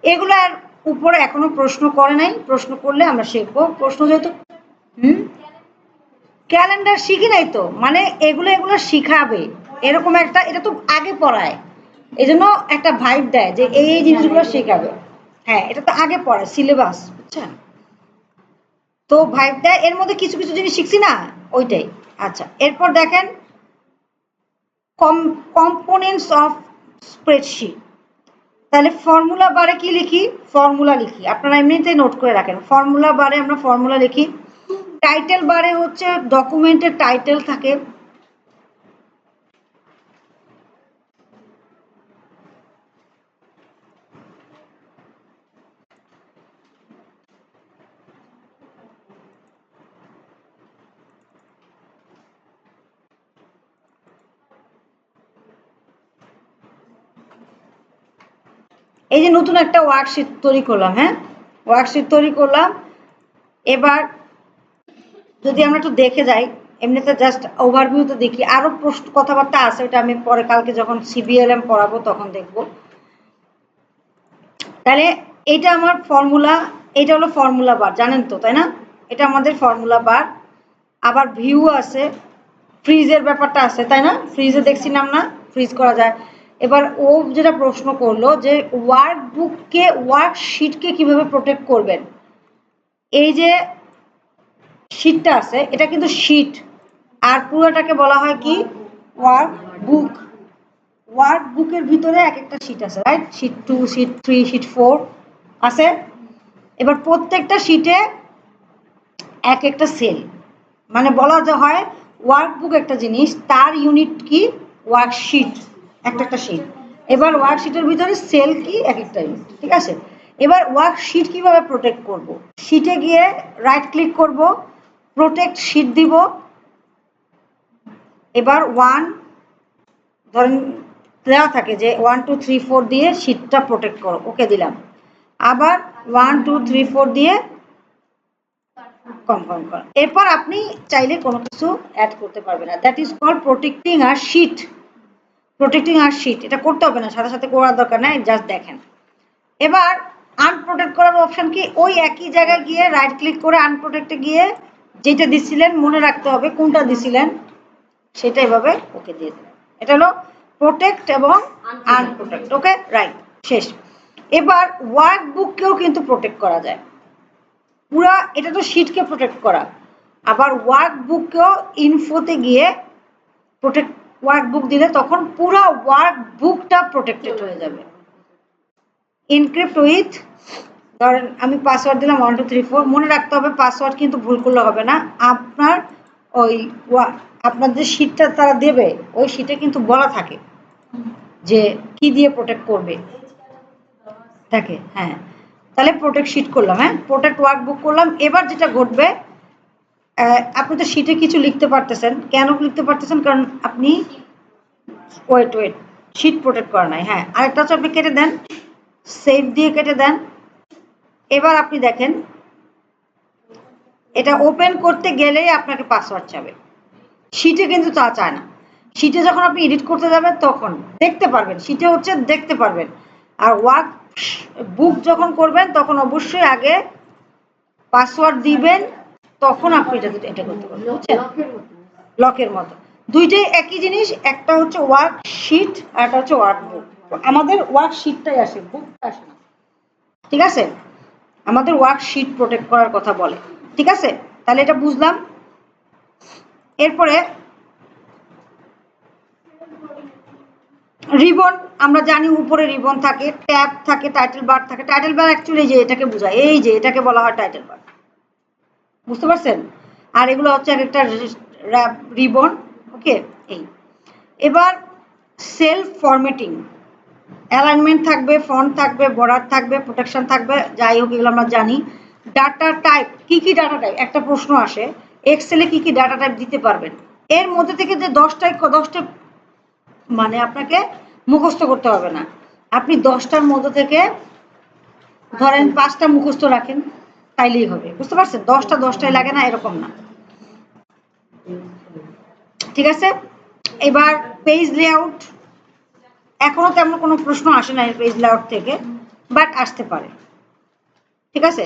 এগুলো আর উপরে এখনো প্রশ্ন করে নাই, প্রশ্ন করলে আমরা শিখবো। প্রশ্ন যেহেতু ক্যালেন্ডার শিখি নাই তো, মানে এগুলো এগুলো শিখাবে এরকম একটা, এটা তো আগে পড়ায়, এই জন্য একটা ভাইব দেয় যে এই এই জিনিসগুলো শেখাবে। হ্যাঁ, এটা তো আগে পড়ায় সিলেবাস, বুঝছেন? তো ভাইব দেয়, এর মধ্যে কিছু কিছু জিনিস শিখছি না, ওইটাই। আচ্ছা, এরপর দেখেন কম্পোনেন্টস অফ স্প্রেডশিট। তাহলে ফর্মুলা বারে কি লিখি? ফর্মুলা লিখি, আপনারা এমনিতেই নোট করে রাখেন। ফর্মুলা বারে আমরা ফর্মুলা লিখি। টাইটেল বারে হচ্ছে ডকুমেন্টের টাইটেল থাকে। এই যে নতুন একটা ওয়ার্কশিট তৈরি করলাম, হ্যাঁ ওয়ার্কশিট তৈরি করলাম। এবার যদি আমরা একটু দেখে যাই, এমনিতে জাস্ট ওভারভিউতে দেখি, আরো প্রশ্ন কথাবার্তা আছে, ওটা আমি পরে কালকে যখন সিবিএলএম পড়াবো তখন দেখব। তাহলে এটা আমার ফর্মুলা, এটা হলো ফর্মুলা বার, জানেন তো তাই না? এটা আমাদের ফর্মুলা বার। আবার ভিউ আছে, ফ্রিজের ব্যাপারটা আছে তাই না? ফ্রিজে দেখছিলাম না, ফ্রিজ করা যায়। এবার ও যেটা প্রশ্ন করলো যে ওয়ার্কবুককে, ওয়ার্কশিটকে কিভাবে প্রোটেক্ট করবেন। এই যে শীটটা আছে, এটা কিন্তু শীট, আর পুরোটাকে বলা হয় কি? ওয়ার্কবুক। ওয়ার্কবুকের ভিতরে এক একটা শীট আছে, রাইট? শীট 2, শীট 3, শীট 4 আছে। এবার প্রত্যেকটা শীটে এক একটা সেল, মানে বলা হয় ওয়ার্কবুক একটা জিনিস, তার ইউনিট কি? ওয়ার্কশিট, একটা একটা শীট। এবার ওয়ার্কশিটের ভিতরে সেল কি? এক একটা ইউনিট, ঠিক আছে? এবার ওয়ার্কশিট কিভাবে প্রোটেক্ট করব? শীটে গিয়ে রাইট ক্লিক করব, প্রোটেক্ট শীট দিব। এবার ধরেন দেওয়া থাকে যে 1 2 3 4 দিয়ে শীটটা প্রোটেক্ট করো, ওকে দিলাম। আবার 1 2 3 4 দিয়ে কনফার্ম করা। এরপর আপনি চাইলে কোনো কিছু অ্যাড করতে পারবেন না। That is called protecting our sheet. Protecting our sheet, এটা করতে হবে না, সাথে সাথে করার দরকার নাই, জাস্ট দেখেন। এবার আনপ্রোটেক্ট করার অপশন কি? ওই একই জায়গায় গিয়ে রাইট ক্লিক করে আনপ্রোটেক্টে গিয়ে যেটা দিছিলেন মনে রাখতে হবে কোনটা দিছিলেন, সেটা এভাবে ওকে দিয়ে দেবেন। এটা হলো প্রোটেক্ট এবং আনপ্রোটেক্ট। ওকে, রাইট, শেষ। এবার ওয়ার্কবুককেও কিন্তু প্রোটেক্ট করা যায় পুরা, এটা তো শীটকে প্রোটেক্ট করা। আবার ওয়ার্কবুককেও ইনফোতে গিয়ে প্রোটেক্ট, ওয়ার্কবুক দিলে তখন পুরো ওয়ার্কবুকটা প্রোটেক্টেড হয়ে যাবে। ইনক্রিপ্ট উইথ, ধরেন আমি পাসওয়ার্ড দিলাম 1 2 3 4, মনে রাখতে হবে পাসওয়ার্ড কিন্তু ভুল করলে হবে না। আপনার ওই আপনার যে শীটটা তারা দেবে, ওই শীটে কিন্তু বলা থাকে যে কি দিয়ে প্রোটেক্ট করবে থাকে। হ্যাঁ, তাহলে প্রোটেক্ট শীট করলাম, হ্যাঁ প্রোটেক্ট ওয়ার্কবুক করলাম। এবার যেটা ঘটবে, আপনি তো শীটে কিছু লিখতে পারতেছেন, কেন লিখতে পারতেছেন? কারণ আপনি ওয়েট ওয়েট শীট প্রোটেক্ট করা নাই। হ্যাঁ, আরেকটা হচ্ছে আপনি কেটে দেন, সেভ দিয়ে কেটে দেন। এবার আপনি দেখেন এটা ওপেন করতে গেলেই আপনাকে পাসওয়ার্ড চাবে, শীটে কিন্তু তা চায় না। শীটে যখন আপনি এডিট করতে যাবেন তখন দেখতে পারবেন, শীটে হচ্ছে দেখতে পারবেন। আর ওয়ার্ক বুক যখন করবেন তখন অবশ্যই আগে পাসওয়ার্ড দিবেন, তখন আপনি এটা করতে পারবেন, বুঝছেন? লকের মতো দুইটাই একই জিনিস, একটা হচ্ছে ওয়ার্কশিট আর একটা হচ্ছে ওয়ার্কবুক। আমাদের ওয়ার্কশিটটাই আসে, বুকটা আসে না, ঠিক আছে? আমাদের ওয়ার্কশিট প্রোটেক্ট করার কথা বলে, ঠিক আছে? তাহলে এটা বুঝলাম। এরপরে রিবন, আমরা জানি উপরে রিবন থাকে, ট্যাব থাকে, টাইটেল বার থাকে। টাইটেল বার অ্যাকচুয়ালি যে এটাকে বোঝায়, এই যে এটাকে বলা হয় টাইটেল বার, বুঝতে পারছেন? আর এগুলো হচ্ছে এক একটা রিবন, ওকে। এই এবার সেলফ ফরম্যাটিং, অ্যালাইনমেন্ট থাকবে, ফন্ট থাকবে, বর্ডার থাকবে, প্রোটেকশন থাকবে, যাই হোক এগুলো আমরা জানি। ডাটা টাইপ, কি কি ডাটা টাইপ? একটা প্রশ্ন আসে, এক্সেলে কি কি ডাটা টাইপ দিতে পারবেন? এর মধ্যে থেকে যে 10টা মানে আপনাকে মুখস্থ করতে হবে না, আপনি 10টার মধ্যে থেকে ধরেন 5টা মুখস্থ রাখেন, তাইলেই হবে, বুঝতে পারছেন? 10টায় লাগে না, এরকম না, ঠিক আছে? এবার পেজ লেআউট, এখনো তেমন কোনো প্রশ্ন আসে না পেজ লেআউট থেকে, বাট আসতে পারে। ঠিক আছে,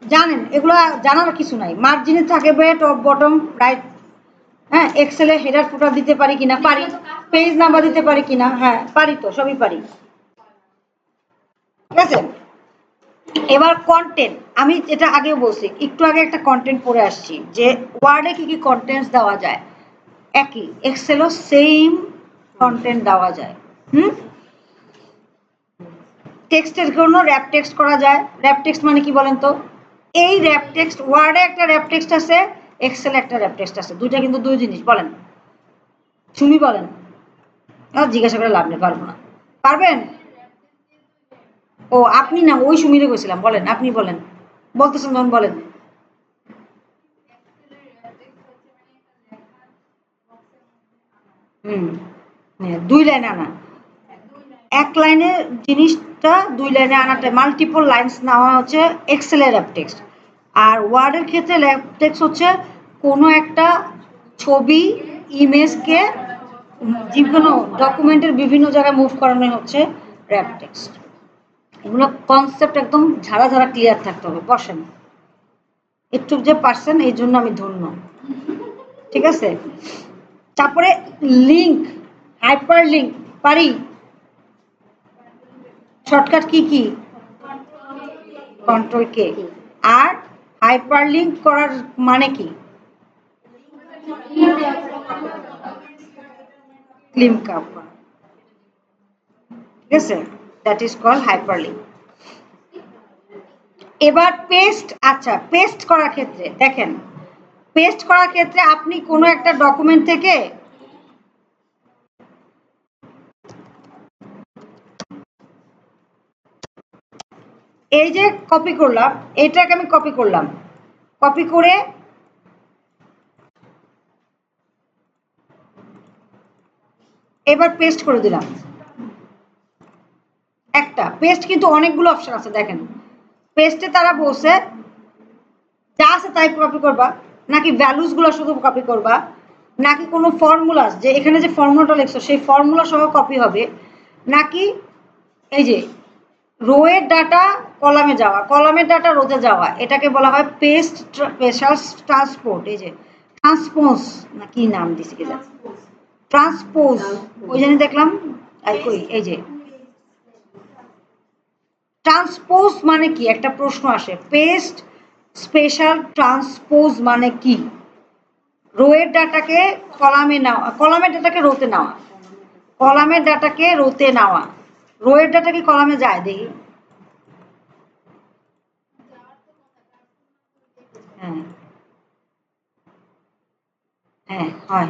জানেন এগুলা জানার কিছু নাই। মার্জিনে থাকবে টপ বটম রাইট, হ্যাঁ এক্সেলে হেডার ফুটার দিতে পারি কিনা, পারি। পেজ নাম্বার দিতে পারি কিনা, হ্যাঁ পারি, তো সবই পারি। ঠিক আছে, এবার কন্টেন্ট, আমি যেটা আগেও বলছি, একটু আগে একটা কন্টেন্ট পড়ে আসছি যে ওয়ার্ডে কি কি কন্টেন্টস দেওয়া যায়, একই এক্সেলও সেম কন্টেন্ট দেওয়া যায়। টেক্সটের জন্য র্যাপ টেক্সট করা যায়। র্যাপ টেক্সট মানে কি বলেন তো? এই র্যাপ টেক্সট, ওয়ার্ডে একটা র্যাপ টেক্সট আছে, এক্সেলে একটা র্যাপ টেক্সট আছে, দুইটা কিন্তু দুই জিনিস। বলেন সুমি, বলেন। জিজ্ঞাসা করে লাভ নেই, পারবো না। পারবেন? ও আপনি না, ওই সুমিরে গেছিলাম। বলেন, আপনি বলেন, বলতেছেন যখন বলেন। হুম, দুই লাইনে আনা, এক লাইনে জিনিসটা দুই লাইনে আনাটা, মাল্টিপল লাইন্স নেওয়া হচ্ছে এক্সেলের র্যাপ টেক্সট। আর ওয়ার্ডের ক্ষেত্রে র্যাপ টেক্সট হচ্ছে কোনো একটা ছবি, ইমেজকে যে কোনো ডকুমেন্টের বিভিন্ন জায়গায় মুভ করানো হচ্ছে র্যাপ টেক্সট। এগুলো কনসেপ্ট একদম ঝাড়া ঝাড়া ক্লিয়ার থাকতে হবে। বসেন, একটু যে পারছেন এই জন্য আমি ধন্য। ঠিক আছে, তারপরে লিঙ্ক, হাইপার লিঙ্ক পারি। শর্টকাট কি কি? Control K. আর হাইপার লিঙ্ক করার মানে কি? ক্লিম কাপ, ঠিক আছে, that is call hyper link. এবার পেস্ট, আচ্ছা পেস্ট করার ক্ষেত্রে দেখেন, পেস্ট করার ক্ষেত্রে আপনি কোনো একটা ডকুমেন্ট থেকে এই যে কপি করলাম, এটাকে আমি কপি করলাম, কপি করে এবার পেস্ট করে দিলাম। একটা পেস্ট কিন্তু অনেকগুলো অপশন আছে দেখেন। পেস্টে তারা বলছে যা আছে তাই কপি করবা, নাকি ভ্যালুস গুলো শুধু কপি করবা, নাকি কোনো ফর্মুলা, যে এখানে যে ফর্মুলাটা লিখছো সেই ফর্মুলা সহ কপি হবে, নাকি এই যে রোয়ের ডাটা কলামে যাওয়া, কলামের ডাটা রোতে যাওয়া, এটাকে বলা হয় পেস্ট স্পেশাল ট্রান্সপোর্ট। এই যে ট্রান্সপোজ না কি নাম দিছি কি জানি, ট্রান্সপোজ, ওই জানি দেখলাম। কই এই যে ট্রান্সপোজ মানে কি, একটা প্রশ্ন আসে, পেস্ট স্পেশাল ট্রান্সপোজ মানে কি? রোয়ের ডাটাকে কলামে নেওয়া, কলামের ডাটাকে রোতে নেওয়া, কলামের ডাটাকে রোতে নেওয়া। রোয়ের ডাটা কি কলামে যায় দেখি? হ্যাঁ হ্যাঁ হয়।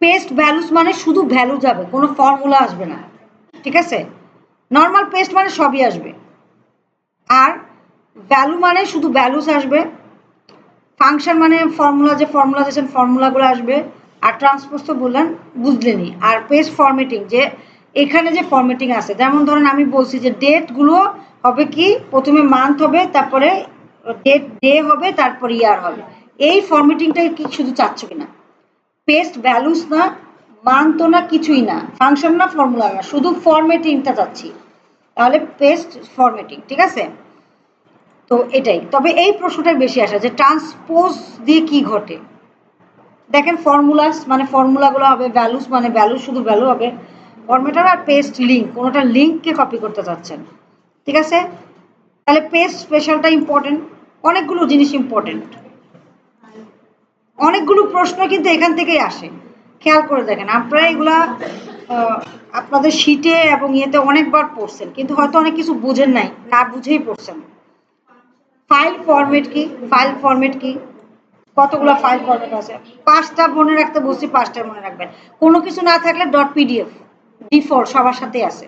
পেস্ট ভ্যালুস মানে শুধু ভ্যালু যাবে, কোনো ফর্মুলা আসবে না। ঠিক আছে, নর্মাল পেস্ট মানে সবই আসবে। আর ভ্যালু মানে শুধু ভ্যালুস আসবে। ফাংশন মানে ফর্মুলা, যে ফর্মুলা দিয়েছেন ফর্মুলাগুলো আসবে। আর ট্রান্সপোজ তো বললেন, বুঝলেনই। আর পেজ ফরম্যাটিং, যে এখানে যে ফরম্যাটিং আছে, যেমন ধরেন আমি বলছি যে ডেটগুলো হবে কি, প্রথমে মান্থ হবে, তারপরে ডেট ডে হবে, তারপর ইয়ার হবে। এই ফরম্যাটিংটাই কি শুধু চাচ্ছ কিনা? পেস্ট ভ্যালুস না, মান্থ না, কিছুই না, ফাংশন না, ফর্মুলা না, শুধু ফরম্যাটিংটা চাচ্ছি, তাহলে পেস্ট ফরম্যাটিং। ঠিক আছে, তো এটাই। তবে এই প্রশ্নটা বেশি আসে যে ট্রান্সপোজ দিয়ে কি ঘটে। দেখেন ফর্মুলাস মানে ফর্মুলাগুলো হবে, ভ্যালুস মানে ভ্যালু, শুধু ভ্যালু হবে, ফরম্যাটার। আর পেস্ট লিঙ্ক, কোনোটা লিঙ্ককে কপি করতে চাচ্ছেন। ঠিক আছে, তাহলে পেস্ট স্পেশালটা ইম্পর্টেন্ট, অনেকগুলো জিনিস ইম্পর্টেন্ট, অনেকগুলো প্রশ্ন কিন্তু এখান থেকেই আসে। খেয়াল করে দেখেন, আপনারা এগুলা আপনাদের শিটে এবং ইয়েতে অনেকবার পড়ছেন, কিন্তু হয়তো অনেক কিছু বুঝেন নাই, না বুঝেই পড়ছেন। ফাইল ফরম্যাট কি? ফাইল ফরম্যাট কি? কতগুলো ফাইল ফরম্যাট আছে? 5টা মনে রাখতে বলছি, 5টা মনে রাখবেন। কোনো কিছু না থাকলে ডট পিডিএফ ডিফল্ট সবার সাথেই আছে।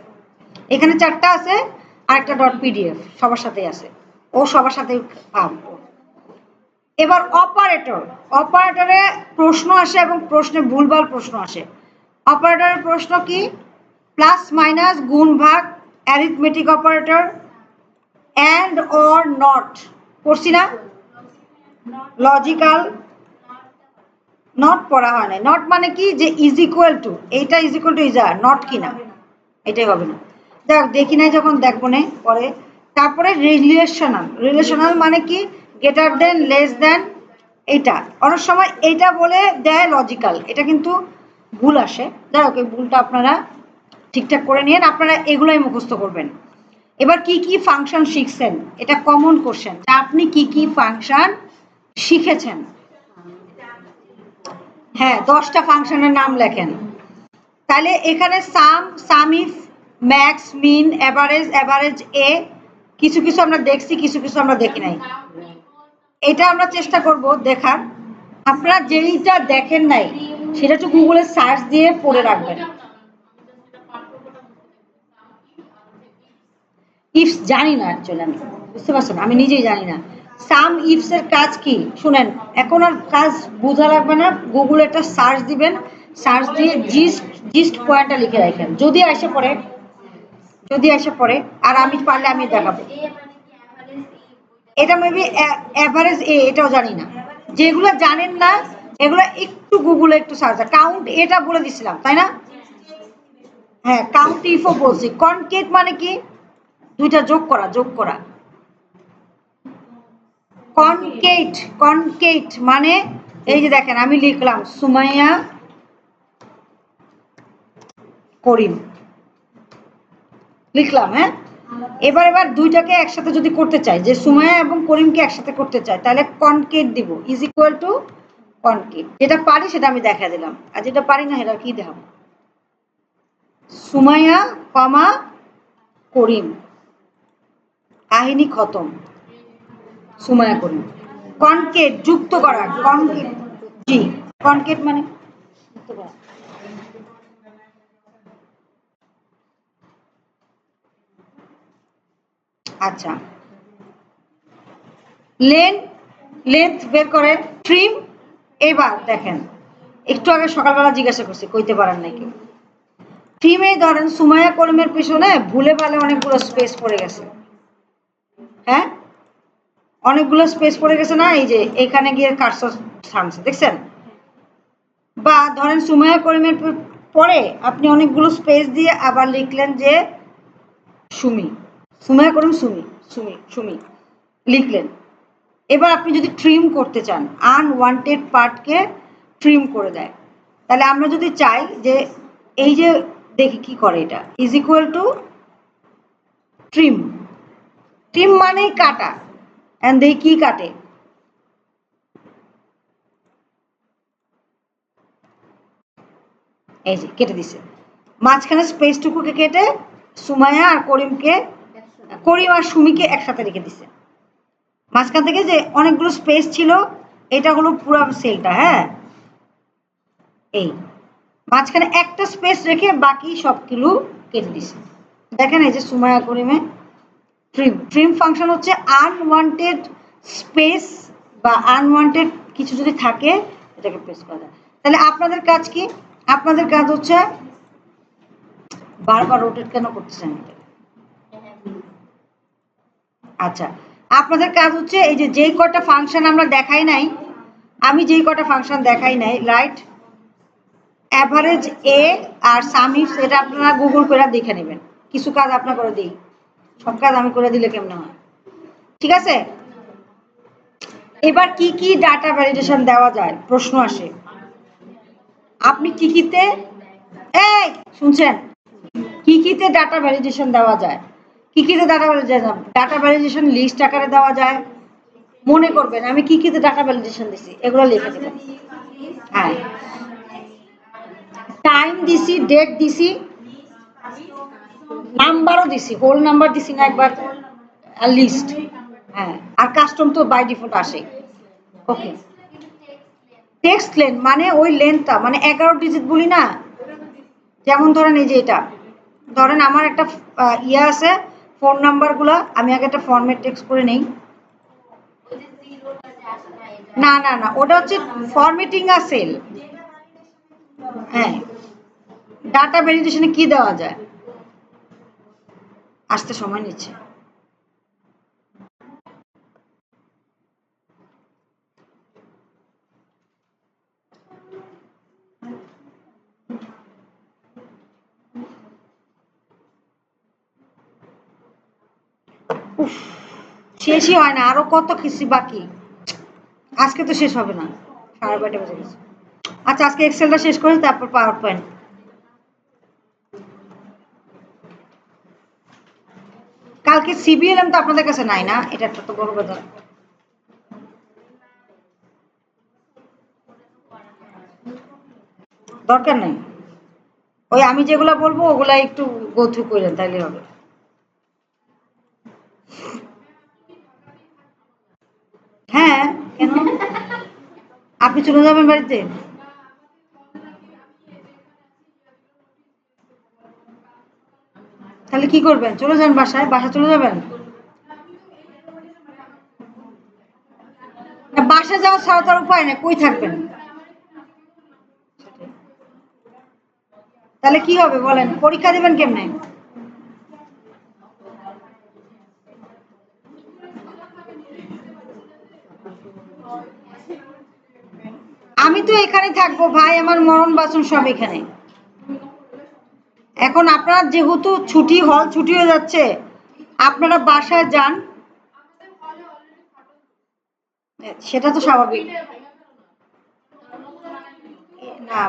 এখানে 4টা আছে, আর একটা ডট পিডিএফ সবার সাথেই আছে, ও সবার সাথেই পাবো। এবার অপারেটর, অপারেটরে প্রশ্ন আসে এবং প্রশ্নে ভুলভাল প্রশ্ন আসে। অপারেটরের প্রশ্ন কি? প্লাস মাইনাস, গুণ ভাগ, arithmetic operator, and or not, করছি না? লজিক্যাল, নট পড়া হয় না। নট মানে কি, যে ইজ ইকুয়াল টু, এইটা ইজ ইকুয়াল টু ইজ আর, নট কিনা। এটাই হবে না। দেখ দেখি নাই যখন দেখবো না পরে। তারপরে রিলেশনাল মানে কি? Greater than, less than. এটা অনেক সময় এটা বলে দেয় লজিক্যাল, এটা কিন্তু ভুল আসে। যাই হোক, এই ভুলটা আপনারা ঠিকঠাক করে নিন, আপনারা এগুলাই মুখস্থ করবেন। এবার কি কি ফাংশন শিখছেন, এটা কমন কোশ্চেন। আপনি কি কি ফাংশন শিখেছেন? হ্যাঁ, 10টা ফাংশনের নাম লেখেন। তাহলে এখানে sum if, max, min, average, average A, কিছু কিছু আমরা দেখছি, কিছু কিছু আমরা দেখি নাই। এটা আমরা চেষ্টা করব দেখার। আপনারা যেইটা দেখেন নাই সেটা একটু গুগলে সার্চ দিয়ে পড়ে রাখবেন। ইফস জানি না, অ্যাকচুয়ালি আমি বুঝতে পারছেন, আমি নিজেই জানি না সাম ইফস এর কাজ কি। শুনেন, এখন আর কাজ বোঝা লাগবে না, গুগলে একটা সার্চ দিবেন, সার্চ দিয়ে জিস্ট জিস্ট পয়েন্টটা লিখে রাখেন। যদি এসে পড়ে আর আমি পারলে আমি দেখাবো। এটা মেবি এভারেজ এ, এটাও জানি না। যেগুলো জানেন না এগুলো একটু গুগলে একটু সার্চ। কাউন্ট এটা বলে দিছিলাম তাই না? হ্যাঁ, কাউন্ট ইফও বলছি। কনকেট মানে কি? দুইটা যোগ করা। কনকেট মানে এই যে দেখেন আমি লিখলাম সুমাইয়া করিম, লিখলাম। হ্যাঁ, এবার দুইটাকে একসাথে যদি করতে চাই, যে সুমাইয়া এবং করিমকে একসাথে করতে চাই, তাহলে কনকেট দিব, ইজ ইকুয়াল টু কনকেট। যেটা পারি সেটা আমি দেখা দিলাম, আর যেটা পারি না সেটা কি দেখাবো? সুমাইয়া কমা করিম, কাহিনী খতম। সুমাইয়া করিম। কনকেট যুক্ত করা, কনকেট। জি, কনকেট মানে যুক্ত করা। আচ্ছা, লেন্থ বের করে, ট্রিম। এবার দেখেন, একটু আগে সকালবেলা জিজ্ঞাসা করছি, কইতে পারেন নাই কেউ। ট্রিমে ধরেন সুমাইয়া করিমের পিছনে ভুলে ভালে অনেকগুলো স্পেস পড়ে গেছে। হ্যাঁ, অনেকগুলো স্পেস পড়ে গেছে না? এই যে এখানে গিয়ে কারসর থামছে, দেখছেন? বা ধরেন সুমাইয়া করিমের পরে আপনি অনেকগুলো স্পেস দিয়ে আবার লিখলেন যে সুমি, সুমাইয়া করিম সুমি, সুমি লিখলেন। এবার আপনি যদি ট্রিম করতে চান, আনওয়ান্টেড পার্টকে ট্রিম করে দেয়। তাহলে আমরা যদি চাই যে এই যে দেখি কি করে, এটা is equal two trim. Trim মানেই কাটা। এন্ড দেখি কি কাটে। এই যে কেটে দিছে, মাঝখানে স্পেসটুকুকে কেটে সুমাইয়া আর করিমকে, করিম আর সুমিকে একসাথে রেখে দিছে। মাঝখান থেকে যে অনেকগুলো স্পেস ছিল, এটা হলো পুরো সেলটা। হ্যাঁ, এই মাঝখানে একটা স্পেস রেখে বাকি সবগুলো কেটে দিছে। দেখেন এই যে সুমাইয়া করিমে ট্রিম ফাংশন হচ্ছে আনওয়ান্টেড স্পেস বা আনওয়ান্টেড কিছু যদি থাকে এটাকে প্রেস করা যায়। তাহলে আপনাদের কাজ কি? আপনাদের কাজ হচ্ছে, বারবার রোটেট কেন করতেছেন? আচ্ছা, আপনাদের কাজ হচ্ছে এই যে যেই কটা ফাংশন আমরা দেখাই নাই, আমি যেই কটা ফাংশন দেখাই নাই, রাইট, অ্যাভারেজ এ আর সামিফ, এটা আপনারা গুগল করে দেখে নেবেন। কিছু কাজ আপনার করে দিই, সব কাজ আমি করে দিলে কেমন হয়? ঠিক আছে। এবার কি কি ডাটা ভ্যালিডেশন দেওয়া যায় প্রশ্ন আসে। আপনি কি কিতে, এই শুনছেন, কি কিতে ডাটা ভ্যালিডেশন দেওয়া যায়? কি কিতে ডাটা ভ্যালিডেশন লিস্ট আকারে দেওয়া যায়। মনে করবেন আমি কি কিতে ডাটা ভ্যালিডেশন দিছি, এগুলো লিখে দেবেন। হ্যাঁ, টাইম দিছি, ডেট দিছি, নাম্বারও দিছি, হোল নাম্বার দিছি না একবার, আর লিস্ট। হ্যাঁ, আর কাস্টম তো বাই ডিফল্ট আসে। ওকে, টেক্সট লেন্থ মানে ওই লেন্থটা, মানে 11 ডিজিট বলি না। যেমন ধরেন এই যে এটা, ধরেন আমার একটা ইয়ে আছে, ফোন নাম্বারগুলো আমি আগে একটা ফরম্যাট টেক্সট করে নেই। না না না, ওটা হচ্ছে ফরম্যাটিং আর সেল। হ্যাঁ, ডাটা ভ্যালিডেশনে কি দেওয়া যায়, আসতে সময় নিচ্ছে। উফ, শেষই হয় না, আরো কত কিছু বাকি। আজকে তো শেষ হবে না, 12:30 বেজে গেছে। আচ্ছা, আজকে এক্সেলটা শেষ করি, তারপর পাওয়ার পয়েন্ট। কালকে সিবিএলএম তো আপনাদের কাছে নাই না, এটা একটা তো বড় কথা। দরকার নেই, ওই আমি যেগুলো বলবো ওগুলা একটু গো থ্রু করেন, তাইলে হবে। হ্যাঁ, কেন? আপনি চলে যাবেন বাড়িতে? তাহলে কি করবেন? চলে যান বাসায়, বাসা চলে যাবেন। বাসা যাওয়া ছাড়া তার উপায় নেই, কই থাকবেন? তাহলে কি হবে বলেন, পরীক্ষা দেবেন কেমনে? আমি তো এখানে থাকবো ভাই, আমার মরণ বাসন সব এখানে। এখন আপনার যেহেতু ছুটি, হল ছুটি হয়ে যাচ্ছে, আপনারা বাসায় যান। সেটা তো স্বাভাবিক। না,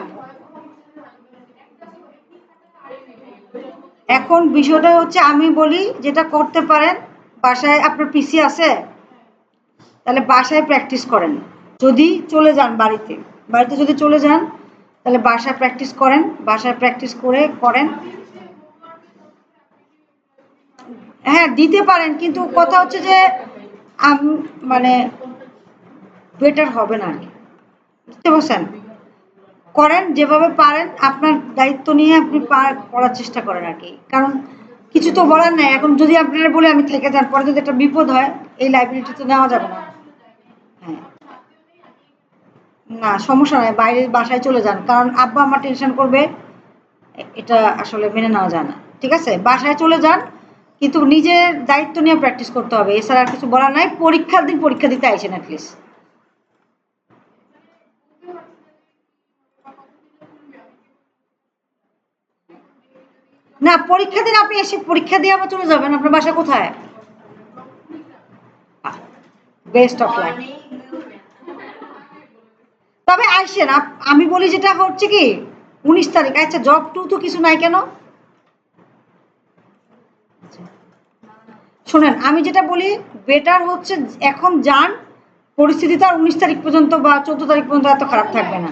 এখন বিষয়টা হচ্ছে আমি বলি যেটা করতে পারেন, বাসায় আপনার পিসি আছে, তাহলে বাসায় প্র্যাকটিস করেন। যদি চলে যান বাড়িতে, বাড়িতে যদি চলে যান, তাহলে বাসায় প্র্যাকটিস করেন, বাসায় প্র্যাকটিস করে করেন। হ্যাঁ, দিতে পারেন, কিন্তু কথা হচ্ছে যে মানে বেটার হবে না আর কি, বুঝতে পারছেন? করেন যেভাবে পারেন, আপনার দায়িত্ব নিয়ে আপনি করার চেষ্টা করেন আর কি। কারণ কিছু তো বলার নাই, এখন যদি আপনারা বলে আমি থেকে যান, পরে যদি একটা বিপদ হয়, এই লাইব্রেরিটি তো নেওয়া যাবে না। হ্যাঁ, না সমস্যা নাই, বাইরে বাসায় চলে যান, কারণ আব্বা আমার টেনশন করবে, এটা আসলে মেনে নেওয়া যায় না। ঠিক আছে, বাসায় চলে যান, কিন্তু নিজের দায়িত্ব নিয়ে প্র্যাকটিস করতে হবে, এছাড়া আর কিছু বলার নাই। পরীক্ষার দিন পরীক্ষা দিতে আইসেন অ্যাটলিস্ট। না, পরীক্ষা দিন আপনি এসে পরীক্ষা দিয়ে আবার চলে যাবেন, আপনার বাসা কোথায়? Best of luck. তবে আইসেন, আমি বলি যেটা হচ্ছে কি, 19 তারিখ। আচ্ছা, জব টু তো কিছু নাই কেন? শোনেন, আমি যেটা বলি, বেটার হচ্ছে এখন যান, পরিস্থিতিটা 19 তারিখ পর্যন্ত বা 14 তারিখ পর্যন্ত এত খারাপ থাকবে না।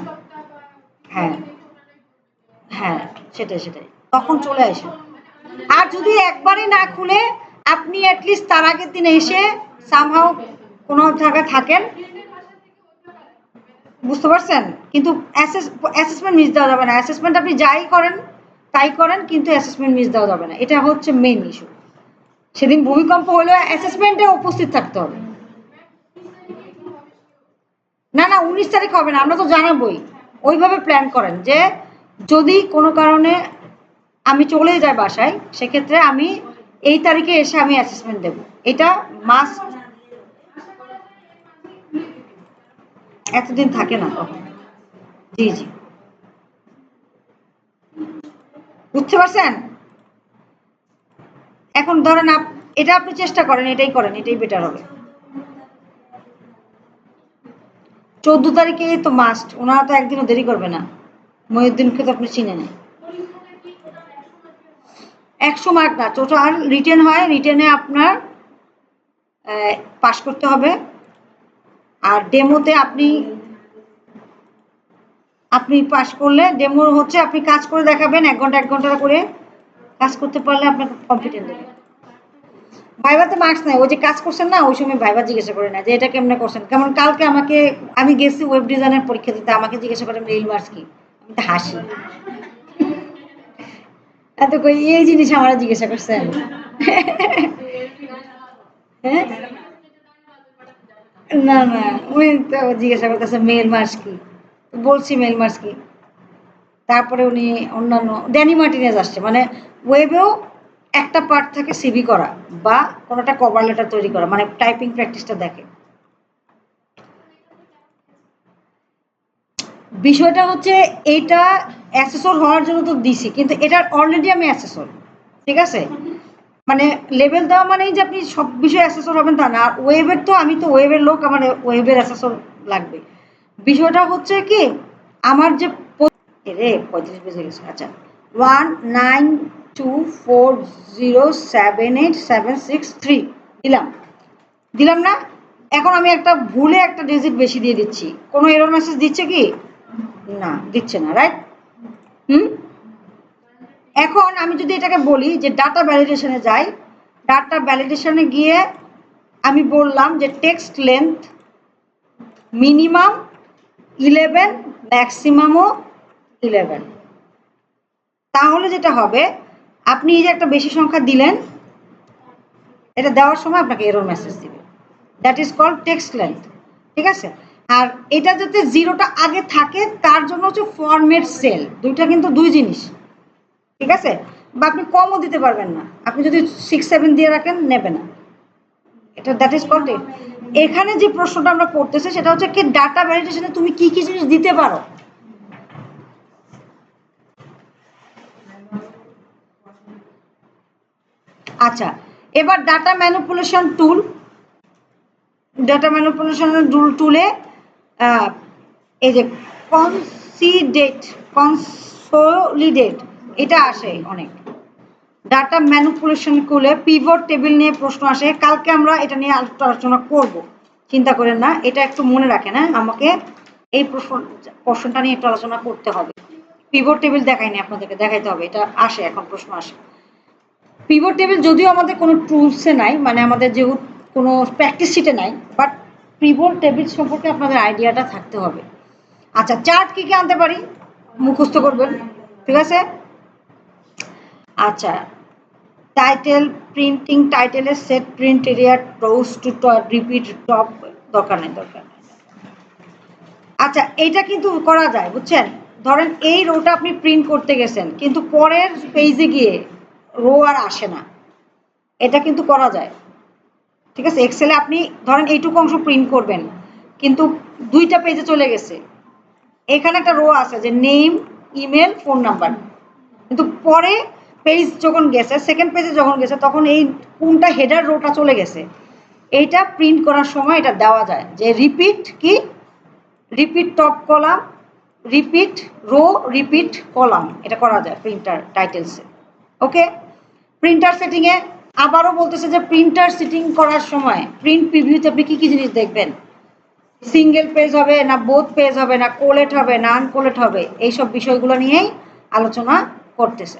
হ্যাঁ, হ্যাঁ, সেটাই সেটাই, তখন চলে আসেন। আর যদি একবারে না খুলে, আপনি অ্যাটলিস্ট তার আগের দিন এসে সামহাও কোনো জায়গায় থাকেন, বুঝতে পারছেন? কিন্তু অ্যাসেসমেন্ট মিস দেওয়া যাবে না। অ্যাসেসমেন্ট আপনি যাই করেন তাই করেন, কিন্তু অ্যাসেসমেন্ট মিস দেওয়া যাবে না, এটা হচ্ছে মেন ইস্যু। সেদিন ভূমিকম্প হলেও অ্যাসেসমেন্টে উপস্থিত থাকতে হবে। না না, 19 তারিখ হবে না, আমরা তো জানাবোই। ওইভাবে প্ল্যান করেন যে যদি কোনো কারণে আমি চলে যাই বাসায়, সেক্ষেত্রে আমি এই তারিখে এসে আমি অ্যাসেসমেন্ট দেব, এটা মাস্ট। এতদিন থাকে না তখন। জি জি, বুঝতে পারছেন? এখন ধরেন এটা আপনি চেষ্টা করেন, এটাই করেন, এটাই বেটার হবে। 14 তারিখে তো মাস্ট, ওনারা তো একদিনও দেরি করবে না। মহিউদ্দিনকে তো আপনি চিনে নেন। 100 মার্ক না, টোটাল রিটেন হয়, রিটেনে আপনার পাস করতে হবে। আর ডেমোতে আপনি আপনি পাস করলে, ডেমো হচ্ছে আপনি কাজ করে দেখাবেন 1 ঘন্টা 1 ঘন্টা করে, কাজ করতে পারলে আপনাকে কম্পিটেন্ট দেবে। ভাইভাতে মার্কস নাই, ওই যে কাজ করছেন না, ওই সময় ভাইভা জিজ্ঞাসা করে না যে এটা কেমনে করছেন। কেমন কালকে আমাকে, আমি গেছি ওয়েব ডিজাইনের পরীক্ষা দিতে, আমাকে জিজ্ঞাসা করে রিল মার্কস কি, আমি তো হাসি। এত কই এই জিনিস আমার জিজ্ঞাসা করছেন? হ্যাঁ, না না, উনি তো জিজ্ঞাসা করতেছে মেল মার্কস কি, বলছি মেল মার্কস কি। তারপরে উনি অন্যান্য ড্যানি মার্টিনেজ আসছে, মানে ওয়েবেও একটা পার্ট থাকে সিভি করা বা কোনোটা কভার লেটার তৈরি করা, মানে টাইপিং প্র্যাকটিসটা দেখে। বিষয়টা হচ্ছে এইটা অ্যাসেসর হওয়ার জন্য তো দিছি, কিন্তু এটার অলরেডি আমি অ্যাসেসর। ঠিক আছে, মানে লেভেল দেওয়া মানেই যে আপনি সব বিষয়ে অ্যাসেসর হবেন তা না। আর ওয়েবের তো আমি তো ওয়েবের লোক, আমার ওয়েবের অ্যাসেসর লাগবে। বিষয়টা হচ্ছে কি, আমার যে রে 35 বেজে গেছে। আচ্ছা, 192407876 দিলাম, দিলাম না? এখন আমি একটা ভুলে একটা ডিজিট বেশি দিয়ে দিচ্ছি, কোনো এরর মেসেজ দিচ্ছে কি? না, দিচ্ছে না, রাইট? হুম। এখন আমি যদি এটাকে বলি যে ডাটা ভ্যালিডেশনে যাই, ডাটা ভ্যালিডেশনে গিয়ে আমি বললাম যে টেক্সট লেন্থ মিনিমাম 11, ম্যাক্সিমামও 11। তাহলে যেটা হবে, আপনি এই যে একটা বেশি সংখ্যা দিলেন, এটা দেওয়ার সময় আপনাকে এরর মেসেজ দিবে। That is called text length. ঠিক আছে? আর এটা যাতে জিরোটা আগে থাকে তার জন্য হচ্ছে ফরম্যাট সেল, দুইটা কিন্তু দুই জিনিস। ঠিক আছে? বা আপনি কমও দিতে পারবেন না, আপনি যদি 6-7 দিয়ে রাখেন নেবে না। এটা দ্যাট ইজ কল্ড। এখানে যে প্রশ্নটা আমরা করতেছি সেটা হচ্ছে কি, ডাটা ভ্যালিডেশনে তুমি কি কি জিনিস দিতে পারো। আচ্ছা, এবার ডাটা ম্যানিপুলেশন টুল, ডাটা ম্যানিপুলেশন টুলে এই যে কনসোলিডেট এটা আসে অনেক। ডাটা ম্যানিপুলেশন করলে পিভট টেবিল নিয়ে প্রশ্ন আসে, কালকে আমরা এটা নিয়ে আলোচনা করব, চিন্তা করেন না। এটা একটু মনে রাখেন, হ্যাঁ, আমাকে এই প্রশ্নটা নিয়ে একটু আলোচনা করতে হবে। পিভট টেবিল দেখাইনি আপনাদেরকে, দেখাইতে হবে, এটা আসে এখন, প্রশ্ন আসে। পিভট টেবিল যদিও আমাদের কোনো টুলসে নাই, মানে আমাদের যেহেতু কোনো প্র্যাকটিস শিটে নাই, বাট পিভট টেবিল সম্পর্কে আপনাদের আইডিয়াটা থাকতে হবে। আচ্ছা, চার্ট কি কি আনতে পারি, মুখস্থ করবেন, ঠিক আছে? আচ্ছা, টাইটেল প্রিন্টিং, টাইটেলের set, print area, rows to repeat top, দরকার নেই, দরকার নেই। আচ্ছা, এইটা কিন্তু করা যায়, বুঝছেন? ধরেন এই রোটা আপনি প্রিন্ট করতে গেছেন, কিন্তু পরের পেজে গিয়ে রো আর আসে না, এটা কিন্তু করা যায়। ঠিক আছে? এক্সেলে আপনি ধরেন এইটুকু অংশ প্রিন্ট করবেন, কিন্তু দুইটা পেজে চলে গেছে, এখানে একটা রো আছে যে নেম, ইমেল, ফোন নাম্বার, কিন্তু পরে পেজ যখন গেছে, সেকেন্ড পেজে যখন গেছে, তখন এই কোনটা হেডার রোটা চলে গেছে, এইটা প্রিন্ট করার সময় এটা দেওয়া যায় যে রিপিট কি, repeat top column, repeat row, repeat column, এটা করা যায় প্রিন্টার টাইটেলসে। ওকে, প্রিন্টার সেটিংয়ে আবারও বলতেছে যে প্রিন্টার সেটিং করার সময় প্রিন্ট প্রিভিউতে আপনি কি কি জিনিস দেখবেন, সিঙ্গেল পেজ হবে না বোথ পেজ হবে না কোলেট হবে না আনকোলেট হবে, এইসব বিষয়গুলো নিয়েই আলোচনা করতেছে,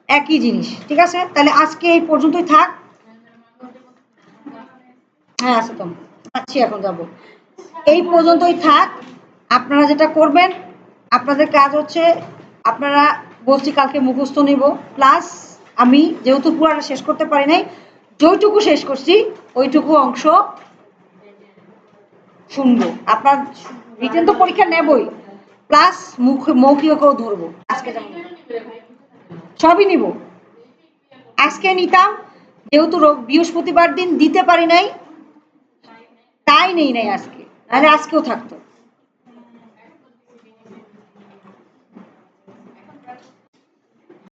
একই জিনিস। ঠিক আছে? তাহলে আজকে এই পর্যন্তই থাক। হ্যাঁ, আছে তো, আচ্ছা এখন যাব, এই পর্যন্তই থাক। আপনারা যেটা করবেন, আপনাদের কাজ হচ্ছে, আপনারা বলছি কালকে মুখস্থ নিব, প্লাস আমি যেহেতু পুরাটা শেষ করতে পারি নাই, যেটুকু শেষ করছি ওইটুকু অংশ শুনবো। আপনার রিটেন তো পরীক্ষা নেবই, প্লাস মৌখিকও ধরবো আজকে, যেমন সবই নিব। আজকে নিতাম, যেহেতু বৃহস্পতিবার দিন দিতে পারি নাই, তাই নেই নাই আজকে, নাহলে আজকেও থাকতো।